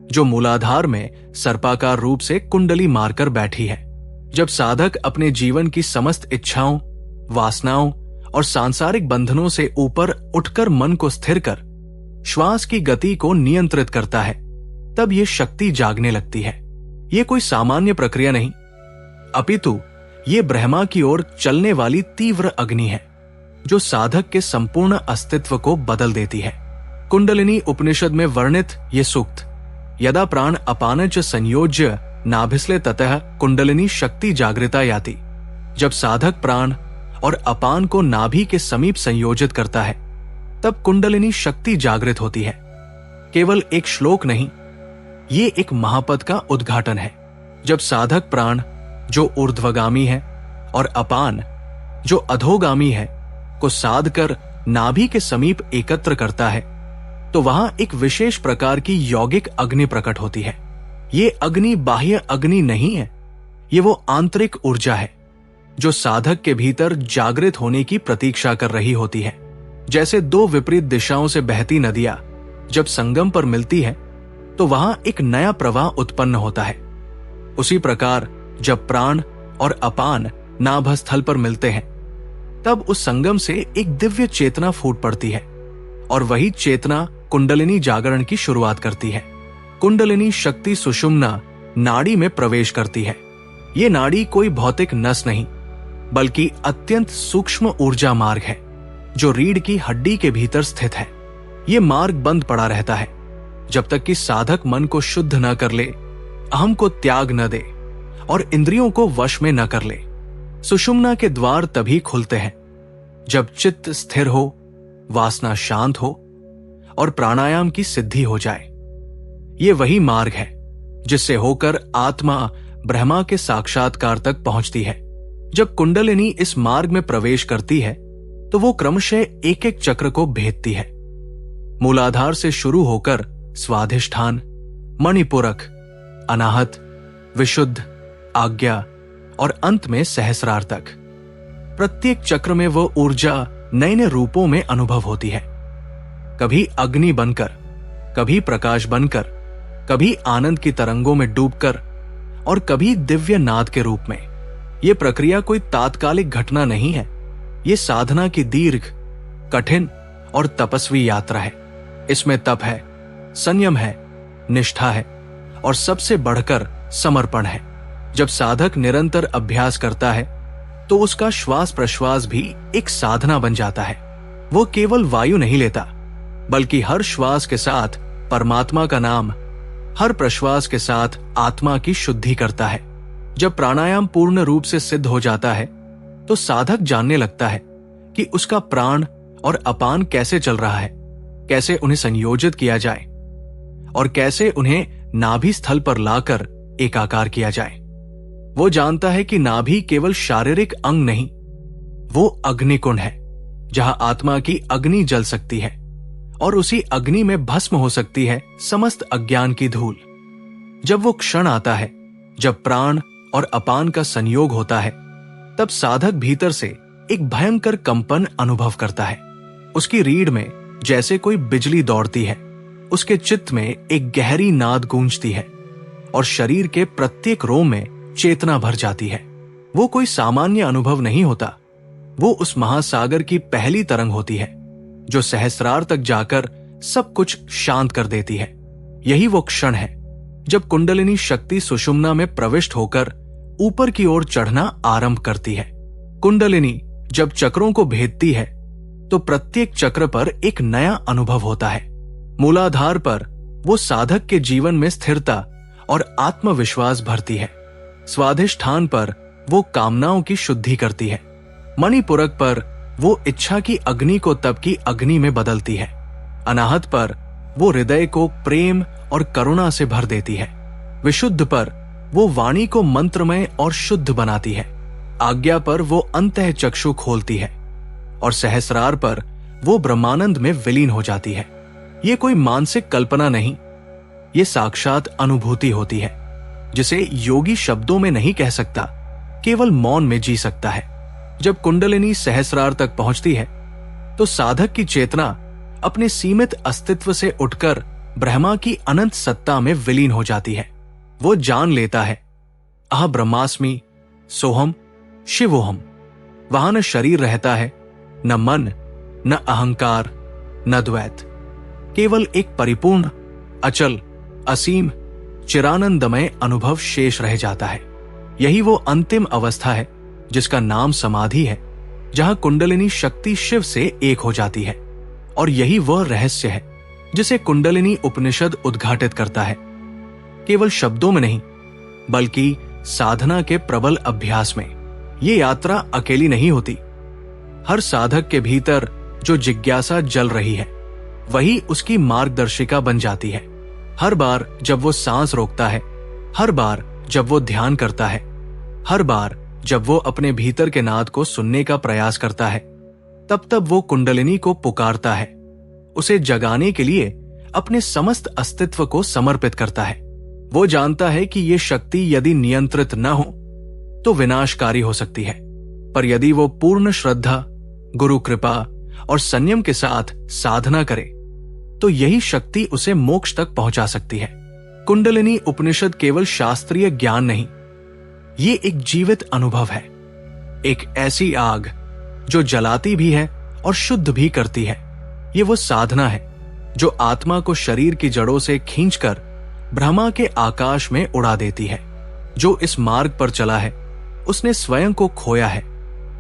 [SPEAKER 1] जो मूलाधार में सर्पाकार रूप से कुंडली मारकर बैठी है। जब साधक अपने जीवन की समस्त इच्छाओं, वासनाओं और सांसारिक बंधनों से ऊपर उठकर मन को स्थिर कर श्वास की गति को नियंत्रित करता है, तब ये शक्ति जागने लगती है। ये कोई सामान्य प्रक्रिया नहीं, अपितु ये ब्रह्मा की ओर चलने वाली तीव्र अग्नि है जो साधक के संपूर्ण अस्तित्व को बदल देती है। कुंडलिनी उपनिषद में वर्णित ये सूक्त, यदा प्राण अपानच संयोज्य नाभिस्ले ततः कुंडलिनी शक्ति जागृता याति। जब साधक प्राण और अपान को नाभि के समीप संयोजित करता है, तब कुंडलिनी शक्ति जागृत होती है। केवल एक श्लोक नहीं, ये एक महापद का उद्घाटन है। जब साधक प्राण जो ऊर्ध्वगामी है और अपान जो अधोगामी है को साध कर नाभि के समीप एकत्र करता है तो वहां एक विशेष प्रकार की यौगिक अग्नि प्रकट होती है। ये अग्नि बाह्य अग्नि नहीं है, ये वो आंतरिक ऊर्जा है जो साधक के भीतर जागृत होने की प्रतीक्षा कर रही होती है। जैसे दो विपरीत दिशाओं से बहती नदियां जब संगम पर मिलती है तो वहां एक नया प्रवाह उत्पन्न होता है, उसी प्रकार जब प्राण और अपान नाभस्थल पर मिलते हैं तब उस संगम से एक दिव्य चेतना फूट पड़ती है और वही चेतना कुंडलिनी जागरण की शुरुआत करती है। कुंडलिनी शक्ति सुषुम्ना नाड़ी में प्रवेश करती है। ये नाड़ी कोई भौतिक नस नहीं बल्कि अत्यंत सूक्ष्म ऊर्जा मार्ग है जो रीढ़ की हड्डी के भीतर स्थित है। ये मार्ग बंद पड़ा रहता है जब तक कि साधक मन को शुद्ध न कर ले, अहम को त्याग न दे और इंद्रियों को वश में न कर ले। सुषुम्ना के द्वार तभी खुलते हैं जब चित्त स्थिर हो, वासना शांत हो और प्राणायाम की सिद्धि हो जाए। ये वही मार्ग है जिससे होकर आत्मा ब्रह्मा के साक्षात्कार तक पहुंचती है। जब कुंडलिनी इस मार्ग में प्रवेश करती है तो वो क्रमशः एक एक चक्र को भेदती है। मूलाधार से शुरू होकर स्वाधिष्ठान, मणिपुरक, अनाहत, विशुद्ध, आज्ञा और अंत में सहस्रार तक। प्रत्येक चक्र में वो ऊर्जा नए नए रूपों में अनुभव होती है, कभी अग्नि बनकर, कभी प्रकाश बनकर, कभी आनंद की तरंगों में डूबकर और कभी दिव्य नाद के रूप में। यह प्रक्रिया कोई तात्कालिक घटना नहीं है, ये साधना की दीर्घ, कठिन और तपस्वी यात्रा है। इसमें तप है, संयम है, निष्ठा है और सबसे बढ़कर समर्पण है। जब साधक निरंतर अभ्यास करता है तो उसका श्वास प्रश्वास भी एक साधना बन जाता है। वो केवल वायु नहीं लेता बल्कि हर श्वास के साथ परमात्मा का नाम, हर प्रश्वास के साथ आत्मा की शुद्धि करता है। जब प्राणायाम पूर्ण रूप से सिद्ध हो जाता है तो साधक जानने लगता है कि उसका प्राण और अपान कैसे चल रहा है, कैसे उन्हें संयोजित किया जाए और कैसे उन्हें नाभि स्थल पर लाकर एकाकार किया जाए। वो जानता है कि नाभि केवल शारीरिक अंग नहीं, वो अग्निकुंड है जहां आत्मा की अग्नि जल सकती है और उसी अग्नि में भस्म हो सकती है समस्त अज्ञान की धूल। जब वो क्षण आता है जब प्राण और अपान का संयोग होता है तब साधक भीतर से एक भयंकर कंपन अनुभव करता है। उसकी रीढ़ में जैसे कोई बिजली दौड़ती है, उसके चित्त में एक गहरी नाद गूंजती है और शरीर के प्रत्येक रोम में चेतना भर जाती है। वो कोई सामान्य अनुभव नहीं होता, वो उस महासागर की पहली तरंग होती है जो सहस्रार तक जाकर सब कुछ शांत कर देती है। यही वो क्षण है जब कुंडलिनी शक्ति सुषुम्ना में प्रविष्ट होकर ऊपर की ओर चढ़ना आरंभ करती है। कुंडलिनी जब चक्रों को भेदती है तो प्रत्येक चक्र पर एक नया अनुभव होता है। मूलाधार पर वो साधक के जीवन में स्थिरता और आत्मविश्वास भरती है। स्वाधिष्ठान पर वो कामनाओं की शुद्धि करती है। मणिपुरक पर वो इच्छा की अग्नि को तप की अग्नि में बदलती है। अनाहत पर वो हृदय को प्रेम और करुणा से भर देती है। विशुद्ध पर वो वाणी को मंत्रमय और शुद्ध बनाती है। आज्ञा पर वो अंतः चक्षु खोलती है और सहस्रार पर वो ब्रह्मानंद में विलीन हो जाती है। ये कोई मानसिक कल्पना नहीं, ये साक्षात अनुभूति होती है जिसे योगी शब्दों में नहीं कह सकता, केवल मौन में जी सकता है। जब कुंडलिनी सहस्रार तक पहुंचती है तो साधक की चेतना अपने सीमित अस्तित्व से उठकर ब्रह्मा की अनंत सत्ता में विलीन हो जाती है। वो जान लेता है अह ब्रह्मास्मि सोहम शिवोहम। वहां न शरीर रहता है, न मन, न अहंकार, न द्वैत, केवल एक परिपूर्ण, अचल, असीम, चिरानंदमय अनुभव शेष रह जाता है। यही वो अंतिम अवस्था है जिसका नाम समाधि है, जहां कुंडलिनी शक्ति शिव से एक हो जाती है। और यही वह रहस्य है जिसे कुंडलिनी उपनिषद उद्घाटित करता है, केवल शब्दों में नहीं बल्कि साधना के प्रबल अभ्यास में। ये यात्रा अकेली नहीं होती। हर साधक के भीतर जो जिज्ञासा जल रही है वही उसकी मार्गदर्शिका बन जाती है। हर बार जब वो सांस रोकता है, हर बार जब वो ध्यान करता है, हर बार जब वो अपने भीतर के नाद को सुनने का प्रयास करता है, तब तब वो कुंडलिनी को पुकारता है, उसे जगाने के लिए अपने समस्त अस्तित्व को समर्पित करता है। वो जानता है कि ये शक्ति यदि नियंत्रित न हो तो विनाशकारी हो सकती है, पर यदि वो पूर्ण श्रद्धा, गुरु कृपा और संयम के साथ साधना करे तो यही शक्ति उसे मोक्ष तक पहुंचा सकती है। कुंडलिनी उपनिषद केवल शास्त्रीय ज्ञान नहीं, ये एक जीवित अनुभव है, एक ऐसी आग जो जलाती भी है और शुद्ध भी करती है। ये वो साधना है जो आत्मा को शरीर की जड़ों से खींचकर ब्रह्मा के आकाश में उड़ा देती है। जो इस मार्ग पर चला है उसने स्वयं को खोया है,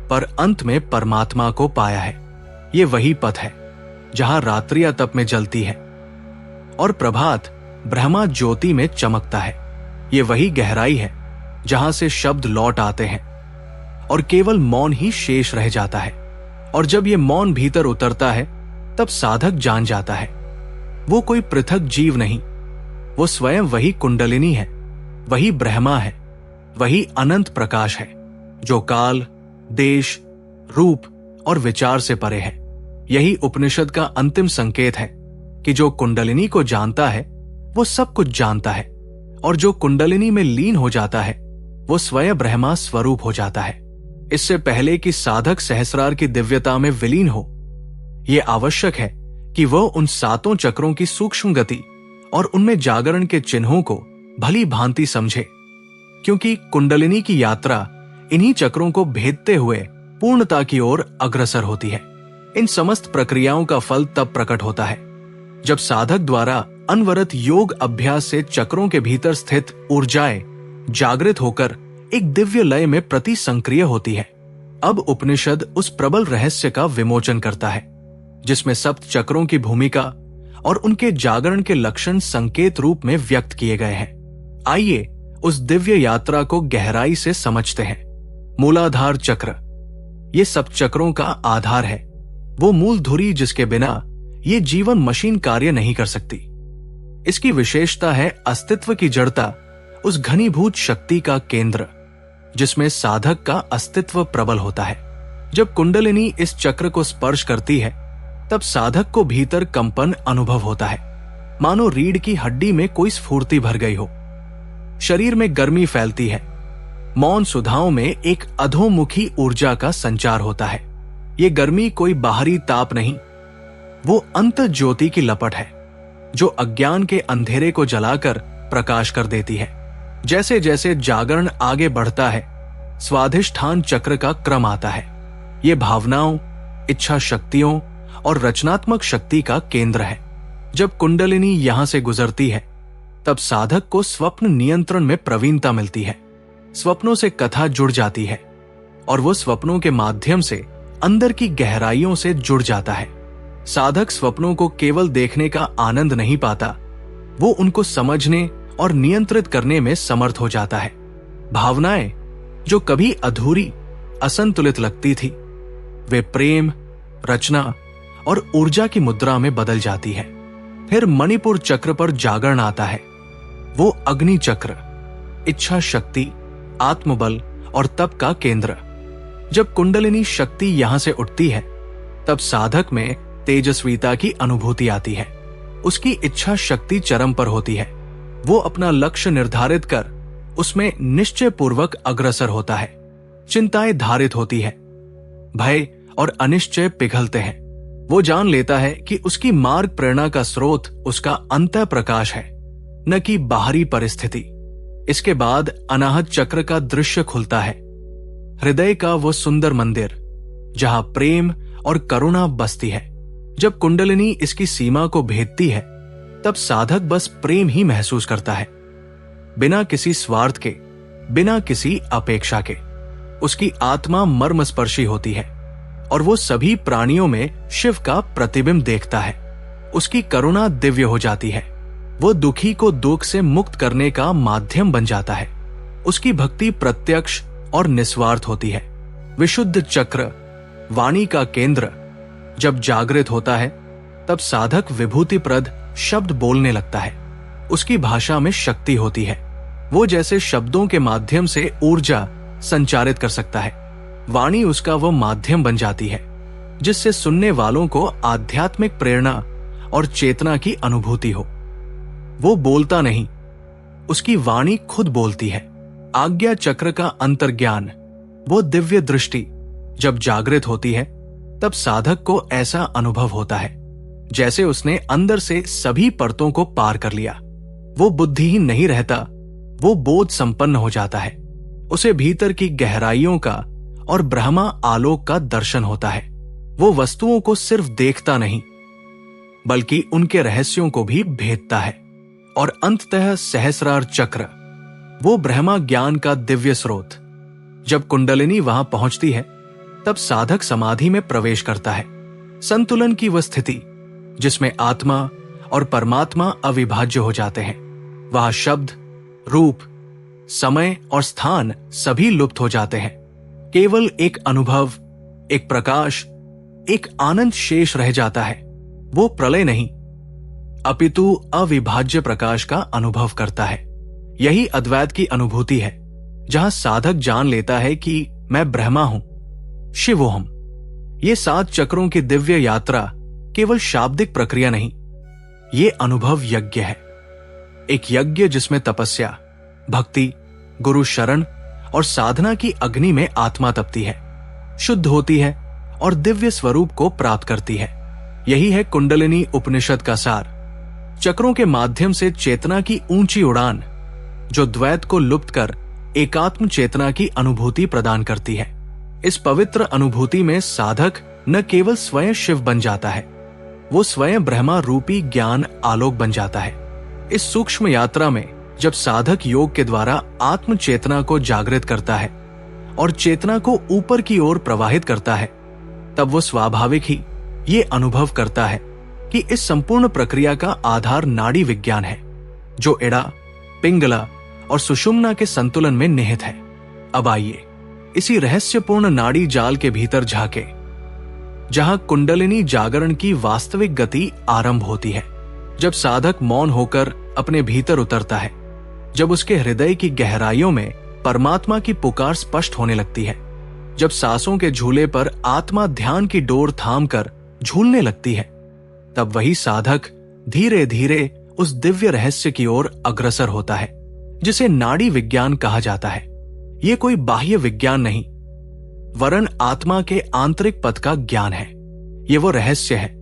[SPEAKER 1] पर अंत में परमात्मा को पाया है। ये वही पथ है जहां रात्रियां तप में जलती है और प्रभात ब्रह्मा ज्योति में चमकता है। ये वही गहराई है जहां से शब्द लौट आते हैं और केवल मौन ही शेष रह जाता है। और जब ये मौन भीतर उतरता है तब साधक जान जाता है वो कोई पृथक जीव नहीं, वो स्वयं वही कुंडलिनी है, वही ब्रह्मा है, वही अनंत प्रकाश है जो काल, देश, रूप और विचार से परे है। यही उपनिषद का अंतिम संकेत है कि जो कुंडलिनी को जानता है वो सब कुछ जानता है, और जो कुंडलिनी में लीन हो जाता है वो स्वयं ब्रह्मा स्वरूप हो जाता है। इससे पहले कि साधक सहस्रार की दिव्यता में विलीन हो, यह आवश्यक है कि वह उन सातों चक्रों की सूक्ष्म गति और उनमें जागरण के चिन्हों को भली भांति समझे, क्योंकि कुंडलिनी की यात्रा इन्हीं चक्रों को भेदते हुए पूर्णता की ओर अग्रसर होती है। इन समस्त प्रक्रियाओं का फल तब प्रकट होता है जब साधक द्वारा अनवरत योग अभ्यास से चक्रों के भीतर स्थित ऊर्जाएं जागृत होकर एक दिव्य लय में प्रति संक्रिय होती है। अब उपनिषद उस प्रबल रहस्य का विमोचन करता है जिसमें सप्त चक्रों की भूमिका और उनके जागरण के लक्षण संकेत रूप में व्यक्त किए गए हैं। आइए उस दिव्य यात्रा को गहराई से समझते हैं। मूलाधार चक्र ये सप्त चक्रों का आधार है, वो मूल धुरी जिसके बिना ये जीवन मशीन कार्य नहीं कर सकती। इसकी विशेषता है अस्तित्व की जड़ता, उस घनीभूत शक्ति का केंद्र जिसमें साधक का अस्तित्व प्रबल होता है। जब कुंडलिनी इस चक्र को स्पर्श करती है तब साधक को भीतर कंपन अनुभव होता है, मानो रीढ़ की हड्डी में कोई स्फूर्ति भर गई हो। शरीर में गर्मी फैलती है, मौन सुधाओं में एक अधोमुखी ऊर्जा का संचार होता है। ये गर्मी कोई बाहरी ताप नहीं, वो अंतर ज्योति की लपट है जो अज्ञान के अंधेरे को जलाकर प्रकाश कर देती है। जैसे जैसे जागरण आगे बढ़ता है, स्वाधिष्ठान चक्र का क्रम आता है। ये भावनाओं, इच्छा शक्तियों और रचनात्मक शक्ति का केंद्र है। जब कुंडलिनी यहां से गुजरती है तब साधक को स्वप्न नियंत्रण में प्रवीणता मिलती है। स्वप्नों से कथा जुड़ जाती है और वो स्वप्नों के माध्यम से अंदर की गहराइयों से जुड़ जाता है। साधक स्वप्नों को केवल देखने का आनंद नहीं पाता, वो उनको समझने और नियंत्रित करने में समर्थ हो जाता है। भावनाएं जो कभी अधूरी, असंतुलित लगती थी, वे प्रेम, रचना और ऊर्जा की मुद्रा में बदल जाती है। फिर मणिपुर चक्र पर जागरण आता है, वो अग्नि चक्र, इच्छा शक्ति, आत्मबल और तप का केंद्र। जब कुंडलिनी शक्ति यहां से उठती है तब साधक में तेजस्वीता की अनुभूति आती है। उसकी इच्छा शक्ति चरम पर होती है। वो अपना लक्ष्य निर्धारित कर उसमें निश्चय पूर्वक अग्रसर होता है। चिंताएं धारित होती है, भय और अनिश्चय पिघलते हैं। वो जान लेता है कि उसकी मार्ग प्रेरणा का स्रोत उसका अंतः प्रकाश है, न कि बाहरी परिस्थिति। इसके बाद अनाहत चक्र का दृश्य खुलता है, हृदय का वो सुंदर मंदिर जहां प्रेम और करुणा बसती है। जब कुंडलिनी इसकी सीमा को भेदती है तब साधक बस प्रेम ही महसूस करता है, बिना किसी स्वार्थ के, बिना किसी अपेक्षा के। उसकी आत्मा मर्मस्पर्शी होती है और वो सभी प्राणियों में शिव का प्रतिबिंब देखता है। उसकी करुणा दिव्य हो जाती है, वो दुखी को दुख से मुक्त करने का माध्यम बन जाता है। उसकी भक्ति प्रत्यक्ष और निस्वार्थ होती है। विशुद्ध चक्र, वाणी का केंद्र जब जागृत होता है तब साधक विभूतिप्रद शब्द बोलने लगता है। उसकी भाषा में शक्ति होती है, वो जैसे शब्दों के माध्यम से ऊर्जा संचारित कर सकता है। वाणी उसका वो माध्यम बन जाती है जिससे सुनने वालों को आध्यात्मिक प्रेरणा और चेतना की अनुभूति हो। वो बोलता नहीं, उसकी वाणी खुद बोलती है। आज्ञा चक्र का अंतर्ज्ञान, वो दिव्य दृष्टि जब जागृत होती है तब साधक को ऐसा अनुभव होता है जैसे उसने अंदर से सभी परतों को पार कर लिया। वो बुद्धिहीन नहीं रहता, वो बोध संपन्न हो जाता है। उसे भीतर की गहराइयों का और ब्रह्मा आलोक का दर्शन होता है। वो वस्तुओं को सिर्फ देखता नहीं बल्कि उनके रहस्यों को भी भेदता है। और अंततः सहस्रार चक्र, वो ब्रह्मा ज्ञान का दिव्य स्रोत। जब कुंडलिनी वहां पहुंचती है तब साधक समाधि में प्रवेश करता है। संतुलन की वह स्थिति जिसमें आत्मा और परमात्मा अविभाज्य हो जाते हैं। वहां शब्द, रूप, समय और स्थान सभी लुप्त हो जाते हैं। केवल एक अनुभव, एक प्रकाश, एक आनंद शेष रह जाता है। वो प्रलय नहीं अपितु अविभाज्य प्रकाश का अनुभव करता है। यही अद्वैत की अनुभूति है, जहां साधक जान लेता है कि मैं ब्रह्मा हूं, शिवोहम। ये 7 चक्रों की दिव्य यात्रा केवल शाब्दिक प्रक्रिया नहीं, ये अनुभव यज्ञ है। एक यज्ञ जिसमें तपस्या, भक्ति, गुरु शरण और साधना की अग्नि में आत्मा तपती है, शुद्ध होती है और दिव्य स्वरूप को प्राप्त करती है। यही है कुंडलिनी उपनिषद का सार। चक्रों के माध्यम से चेतना की ऊंची उड़ान जो द्वैत को लुप्त कर एकात्म चेतना की अनुभूति प्रदान करती है। इस पवित्र अनुभूति में साधक न केवल स्वयं शिव बन जाता है, वो स्वयं ब्रह्मा रूपी ज्ञान आलोक बन जाता है। इस सूक्ष्म यात्रा में जब साधक योग के द्वारा आत्म चेतना को जागृत करता है और चेतना को ऊपर की ओर प्रवाहित करता है, तब वो स्वाभाविक ही ये अनुभव करता है कि इस संपूर्ण प्रक्रिया का आधार नाड़ी विज्ञान है, जो एड़ा, पिंगला और सुषुम्ना के संतुलन में निहित है। अब आइए इसी रहस्यपूर्ण नाड़ी जाल के भीतर झांके, जहां कुंडलिनी जागरण की वास्तविक गति आरंभ होती है। जब साधक मौन होकर अपने भीतर उतरता है, जब उसके हृदय की गहराइयों में परमात्मा की पुकार स्पष्ट होने लगती है, जब सांसों के झूले पर आत्मा ध्यान की डोर थाम कर झूलने लगती है, तब वही साधक धीरे धीरे उस दिव्य रहस्य की ओर अग्रसर होता है जिसे नाड़ी विज्ञान कहा जाता है। ये कोई बाह्य विज्ञान नहीं, वरन आत्मा के आंतरिक पथ का ज्ञान है। ये वो रहस्य है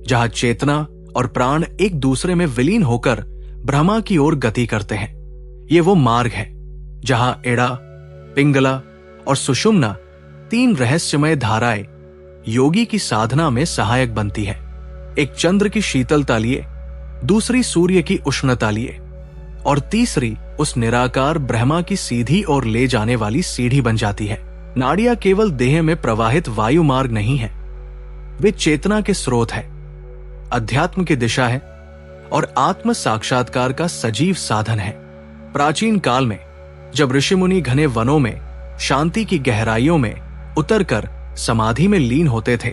[SPEAKER 1] जहां चेतना और प्राण एक दूसरे में विलीन होकर ब्रह्मा की ओर गति करते हैं। ये वो मार्ग है जहां एड़ा, पिंगला और सुषुम्ना 3 रहस्यमय धाराएं योगी की साधना में सहायक बनती है। एक चंद्र की शीतलता लिए, दूसरी सूर्य की उष्णता लिए और तीसरी उस निराकार ब्रह्मा की सीधी ओर ले जाने वाली सीढ़ी बन जाती है। नाड़ियां केवल देह में प्रवाहित वायु मार्ग नहीं है, वे चेतना के स्रोत है, अध्यात्म की दिशा है और आत्म साक्षात्कार का सजीव साधन है। प्राचीन काल में जब ऋषि मुनि घने वनों में शांति की गहराइयों में उतरकर समाधि में लीन होते थे,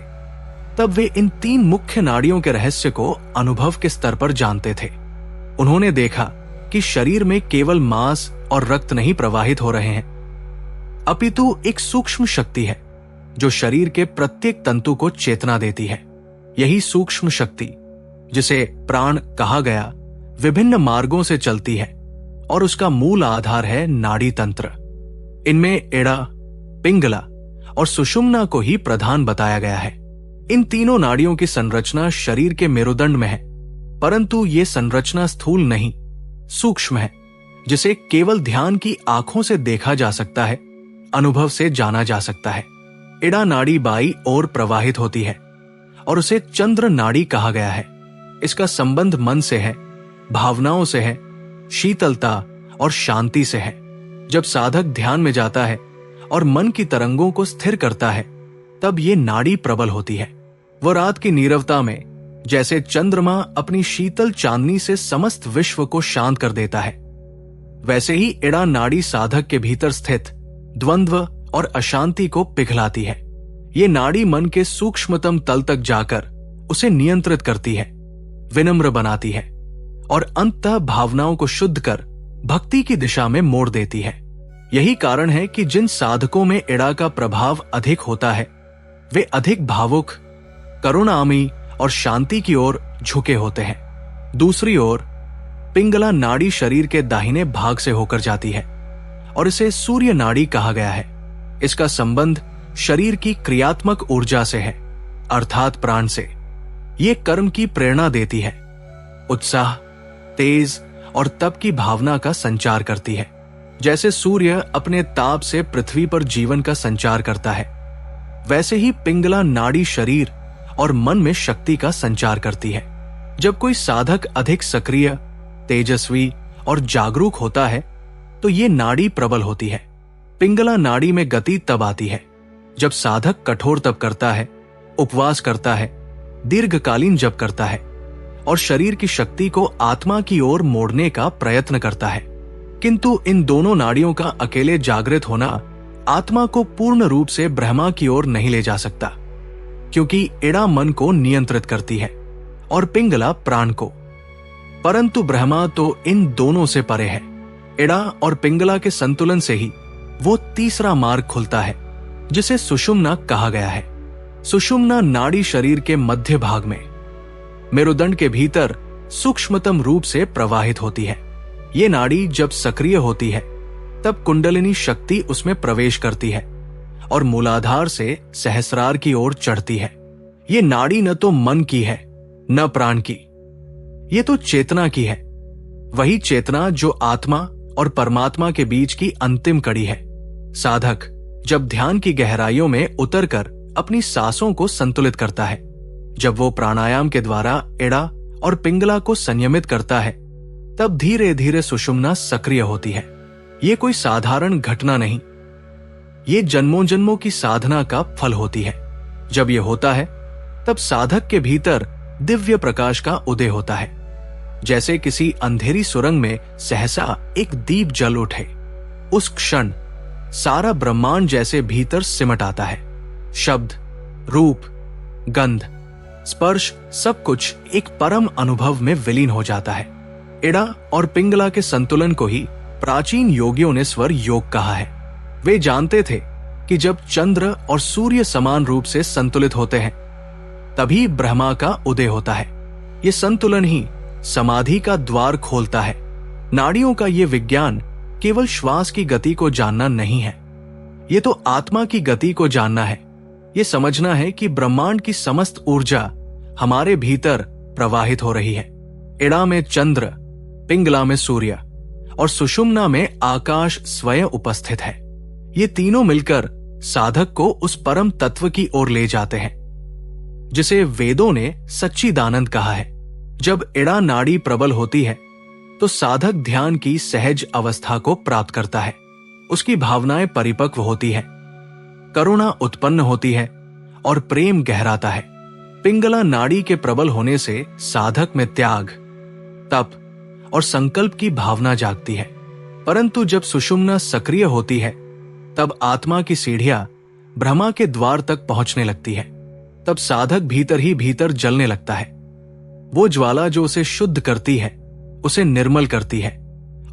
[SPEAKER 1] तब वे इन 3 मुख्य नाड़ियों के रहस्य को अनुभव के स्तर पर जानते थे। उन्होंने देखा कि शरीर में केवल मांस और रक्त नहीं प्रवाहित हो रहे हैं, अपितु एक सूक्ष्म शक्ति है जो शरीर के प्रत्येक तंतु को चेतना देती है। यही सूक्ष्म शक्ति, जिसे प्राण कहा गया, विभिन्न मार्गों से चलती है और उसका मूल आधार है नाड़ी तंत्र। इनमें एड़ा, पिंगला और सुषुम्ना को ही प्रधान बताया गया है। इन तीनों नाड़ियों की संरचना शरीर के मेरुदंड में है, परंतु ये संरचना स्थूल नहीं, सूक्ष्म है, जिसे केवल ध्यान की आंखों से देखा जा सकता है, अनुभव से जाना जा सकता है। एड़ा नाड़ी बाई ओर प्रवाहित होती है और उसे चंद्र नाड़ी कहा गया है। इसका संबंध मन से है, भावनाओं से है, शीतलता और शांति से है। जब साधक ध्यान में जाता है और मन की तरंगों को स्थिर करता है, तब ये नाड़ी प्रबल होती है। वो रात की नीरवता में जैसे चंद्रमा अपनी शीतल चांदनी से समस्त विश्व को शांत कर देता है, वैसे ही एड़ा नाड़ी साधक के भीतर स्थित द्वंद्व और अशांति को पिघलाती है। ये नाड़ी मन के सूक्ष्मतम तल तक जाकर उसे नियंत्रित करती है, विनम्र बनाती है और अंततः भावनाओं को शुद्ध कर भक्ति की दिशा में मोड़ देती है। यही कारण है कि जिन साधकों में इड़ा का प्रभाव अधिक होता है वे अधिक भावुक, करुणामयी और शांति की ओर झुके होते हैं। दूसरी ओर पिंगला नाड़ी शरीर के दाहिने भाग से होकर जाती है और इसे सूर्य नाड़ी कहा गया है। इसका संबंध शरीर की क्रियात्मक ऊर्जा से है, अर्थात प्राण से। ये कर्म की प्रेरणा देती है, उत्साह, तेज और तप की भावना का संचार करती है। जैसे सूर्य अपने ताप से पृथ्वी पर जीवन का संचार करता है, वैसे ही पिंगला नाड़ी शरीर और मन में शक्ति का संचार करती है। जब कोई साधक अधिक सक्रिय, तेजस्वी और जागरूक होता है तो ये नाड़ी प्रबल होती है। पिंगला नाड़ी में गति तब आती है जब साधक कठोर तप करता है, उपवास करता है, दीर्घकालीन जप करता है और शरीर की शक्ति को आत्मा की ओर मोड़ने का प्रयत्न करता है। किंतु इन दोनों नाड़ियों का अकेले जागृत होना आत्मा को पूर्ण रूप से ब्रह्मा की ओर नहीं ले जा सकता, क्योंकि इड़ा मन को नियंत्रित करती है और पिंगला प्राण को। परंतु ब्रह्मा तो इन दोनों से परे है। इड़ा और पिंगला के संतुलन से ही वो तीसरा मार्ग खुलता है जिसे सुषुम्ना कहा गया है। सुषुम्ना नाड़ी शरीर के मध्य भाग में मेरुदंड के भीतर सूक्ष्मतम रूप से प्रवाहित होती है। ये नाड़ी जब सक्रिय होती है तब कुंडलिनी शक्ति उसमें प्रवेश करती है और मूलाधार से सहस्रार की ओर चढ़ती है। ये नाड़ी न तो मन की है न प्राण की, ये तो चेतना की है। वही चेतना जो आत्मा और परमात्मा के बीच की अंतिम कड़ी है। साधक जब ध्यान की गहराइयों में उतरकर अपनी सांसों को संतुलित करता है, जब वो प्राणायाम के द्वारा इड़ा और पिंगला को संयमित करता है, तब धीरे धीरे सुषुम्ना सक्रिय होती है। ये कोई साधारण घटना नहीं, ये जन्मों जन्मों की साधना का फल होती है। जब ये होता है तब साधक के भीतर दिव्य प्रकाश का उदय होता है। जैसे किसी अंधेरी सुरंग में सहसा एक दीप जल उठे, उस क्षण सारा ब्रह्मांड जैसे भीतर सिमट आता है। शब्द, रूप, गंध, स्पर्श सब कुछ एक परम अनुभव में विलीन हो जाता है। इड़ा और पिंगला के संतुलन को ही प्राचीन योगियों ने स्वर योग कहा है। वे जानते थे कि जब चंद्र और सूर्य समान रूप से संतुलित होते हैं तभी ब्रह्मा का उदय होता है। ये संतुलन ही समाधि का द्वार खोलता है। नाड़ियों का ये विज्ञान केवल श्वास की गति को जानना नहीं है, ये तो आत्मा की गति को जानना है। ये समझना है कि ब्रह्मांड की समस्त ऊर्जा हमारे भीतर प्रवाहित हो रही है। इड़ा में चंद्र, पिंगला में सूर्य और सुषुम्ना में आकाश स्वयं उपस्थित है। ये तीनों मिलकर साधक को उस परम तत्व की ओर ले जाते हैं जिसे वेदों ने सच्चिदानंद कहा है। जब इड़ा नाड़ी प्रबल होती है तो साधक ध्यान की सहज अवस्था को प्राप्त करता है। उसकी भावनाएं परिपक्व होती है, करुणा उत्पन्न होती है और प्रेम गहराता है। पिंगला नाड़ी के प्रबल होने से साधक में त्याग, तप और संकल्प की भावना जागती है। परंतु जब सुषुम्ना सक्रिय होती है तब आत्मा की सीढ़ियां ब्रह्मा के द्वार तक पहुंचने लगती है। तब साधक भीतर ही भीतर जलने लगता है। वो ज्वाला जो उसे शुद्ध करती है, उसे निर्मल करती है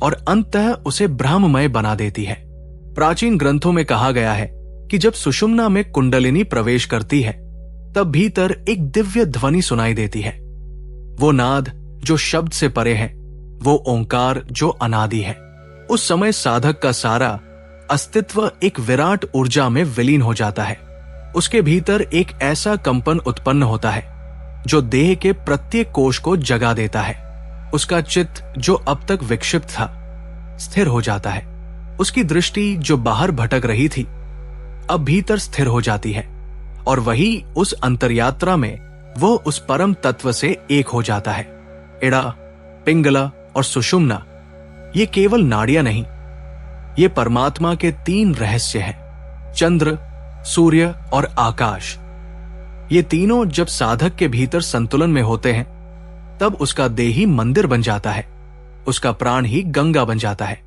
[SPEAKER 1] और अंततः उसे ब्रह्ममय बना देती है। प्राचीन ग्रंथों में कहा गया है कि जब सुषुम्ना में कुंडलिनी प्रवेश करती है तब भीतर एक दिव्य ध्वनि सुनाई देती है। वो नाद जो शब्द से परे है, वो ओंकार जो अनादि है। उस समय साधक का सारा अस्तित्व एक विराट ऊर्जा में विलीन हो जाता है। उसके भीतर एक ऐसा कंपन उत्पन्न होता है जो देह के प्रत्येक कोश को जगा देता है। उसका चित्त जो अब तक विक्षिप्त था स्थिर हो जाता है। उसकी दृष्टि जो बाहर भटक रही थी अब भीतर स्थिर हो जाती है और वही उस अंतरयात्रा में वो उस परम तत्व से एक हो जाता है। इड़ा, पिंगला और सुषुम्ना ये केवल नाड़ियां नहीं, ये परमात्मा के तीन रहस्य हैं, चंद्र, सूर्य और आकाश। ये तीनों जब साधक के भीतर संतुलन में होते हैं तब उसका देह ही मंदिर बन जाता है, उसका प्राण ही गंगा बन जाता है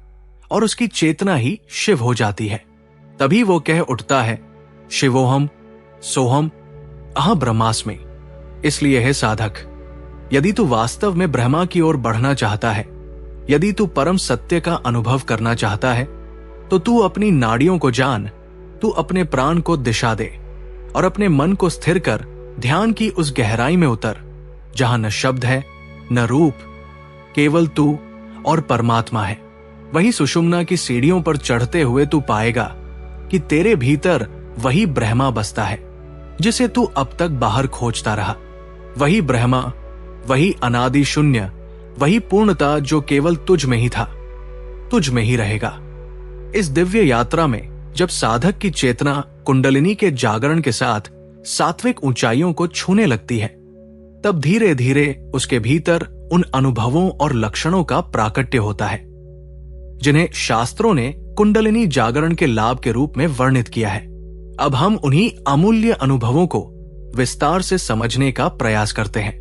[SPEAKER 1] और उसकी चेतना ही शिव हो जाती है। तभी वो कह उठता है, शिवोहम सोहम अहं ब्रह्मास्मि। इसलिए है साधक, यदि तू वास्तव में ब्रह्मा की ओर बढ़ना चाहता है, यदि तू परम सत्य का अनुभव करना चाहता है, तो तू अपनी नाड़ियों को जान, तू अपने प्राण को दिशा दे और अपने मन को स्थिर कर ध्यान की उस गहराई में उतर जहां न शब्द है न रूप, केवल तू और परमात्मा है। वही सुषुम्ना की सीढ़ियों पर चढ़ते हुए तू पाएगा कि तेरे भीतर वही ब्रह्मा बसता है जिसे तू अब तक बाहर खोजता रहा। वही ब्रह्मा, वही अनादि शून्य, वही पूर्णता जो केवल तुझ में ही था, तुझ में ही रहेगा। इस दिव्य यात्रा में जब साधक की चेतना कुंडलिनी के जागरण के साथ सात्विक ऊंचाइयों को छूने लगती है, तब धीरे धीरे उसके भीतर उन अनुभवों और लक्षणों का प्राकट्य होता है जिन्हें शास्त्रों ने कुंडलिनी जागरण के लाभ के रूप में वर्णित किया है। अब हम उन्हीं अमूल्य अनुभवों को विस्तार से समझने का प्रयास करते हैं।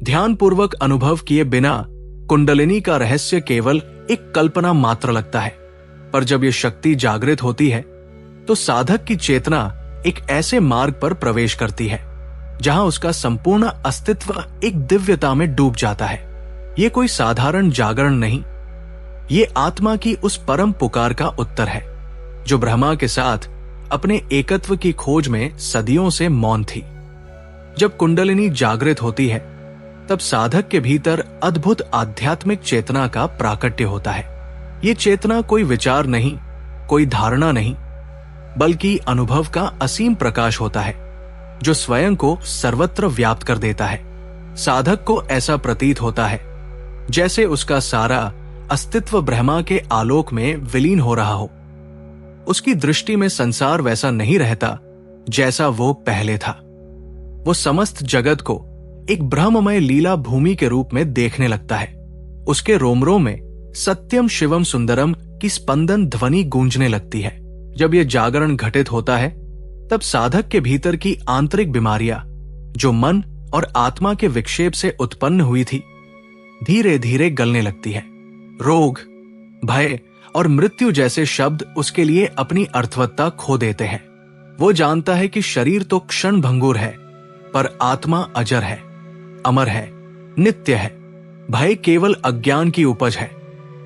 [SPEAKER 1] ध्यानपूर्वक अनुभव किए बिना कुंडलिनी का रहस्य केवल एक कल्पना मात्र लगता है, पर जब यह शक्ति जागृत होती है तो साधक की चेतना एक ऐसे मार्ग पर प्रवेश करती है जहां उसका संपूर्ण अस्तित्व एक दिव्यता में डूब जाता है। यह कोई साधारण जागरण नहीं, ये आत्मा की उस परम पुकार का उत्तर है जो ब्रह्मा के साथ अपने एकत्व की खोज में सदियों से मौन थी। जब कुंडलिनी जागृत होती है तब साधक के भीतर अद्भुत आध्यात्मिक चेतना का प्राकट्य होता है। ये चेतना कोई विचार नहीं, कोई धारणा नहीं, बल्कि अनुभव का असीम प्रकाश होता है जो स्वयं को सर्वत्र व्याप्त कर देता है। साधक को ऐसा प्रतीत होता है जैसे उसका सारा अस्तित्व ब्रह्मा के आलोक में विलीन हो रहा हो। उसकी दृष्टि में संसार वैसा नहीं रहता जैसा वो पहले था। वो समस्त जगत को एक ब्रह्ममय लीला भूमि के रूप में देखने लगता है। उसके रोमरों में सत्यम शिवम सुंदरम की स्पंदन ध्वनि गूंजने लगती है। जब यह जागरण घटित होता है तब साधक के भीतर की आंतरिक बीमारियां जो मन और आत्मा के विक्षेप से उत्पन्न हुई थी, धीरे धीरे गलने लगती है। रोग, भय और मृत्यु जैसे शब्द उसके लिए अपनी अर्थवत्ता खो देते हैं। वो जानता है कि शरीर तो क्षण भंगुर है, पर आत्मा अजर है, अमर है, नित्य है। भय केवल अज्ञान की उपज है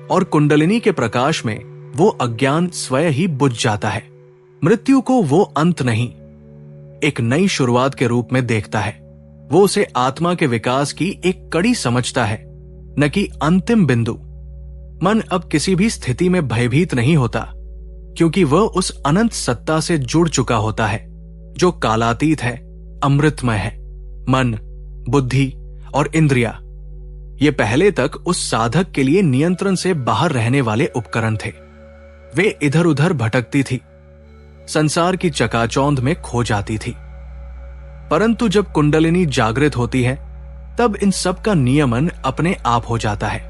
[SPEAKER 1] और कुंडलिनी के प्रकाश में वो अज्ञान स्वयं ही बुझ जाता है। मृत्यु को वो अंत नहीं, एक नई शुरुआत के रूप में देखता है। वो उसे आत्मा के विकास की एक कड़ी समझता है, न कि अंतिम बिंदु। मन अब किसी भी स्थिति में भयभीत नहीं होता, क्योंकि वह उस अनंत सत्ता से जुड़ चुका होता है जो कालातीत है, अमृतमय है। मन, बुद्धि और इंद्रिया, ये पहले तक उस साधक के लिए नियंत्रण से बाहर रहने वाले उपकरण थे। वे इधर उधर भटकती थी, संसार की चकाचौंध में खो जाती थी। परंतु जब कुंडलिनी जागृत होती है तब इन सब का नियमन अपने आप हो जाता है।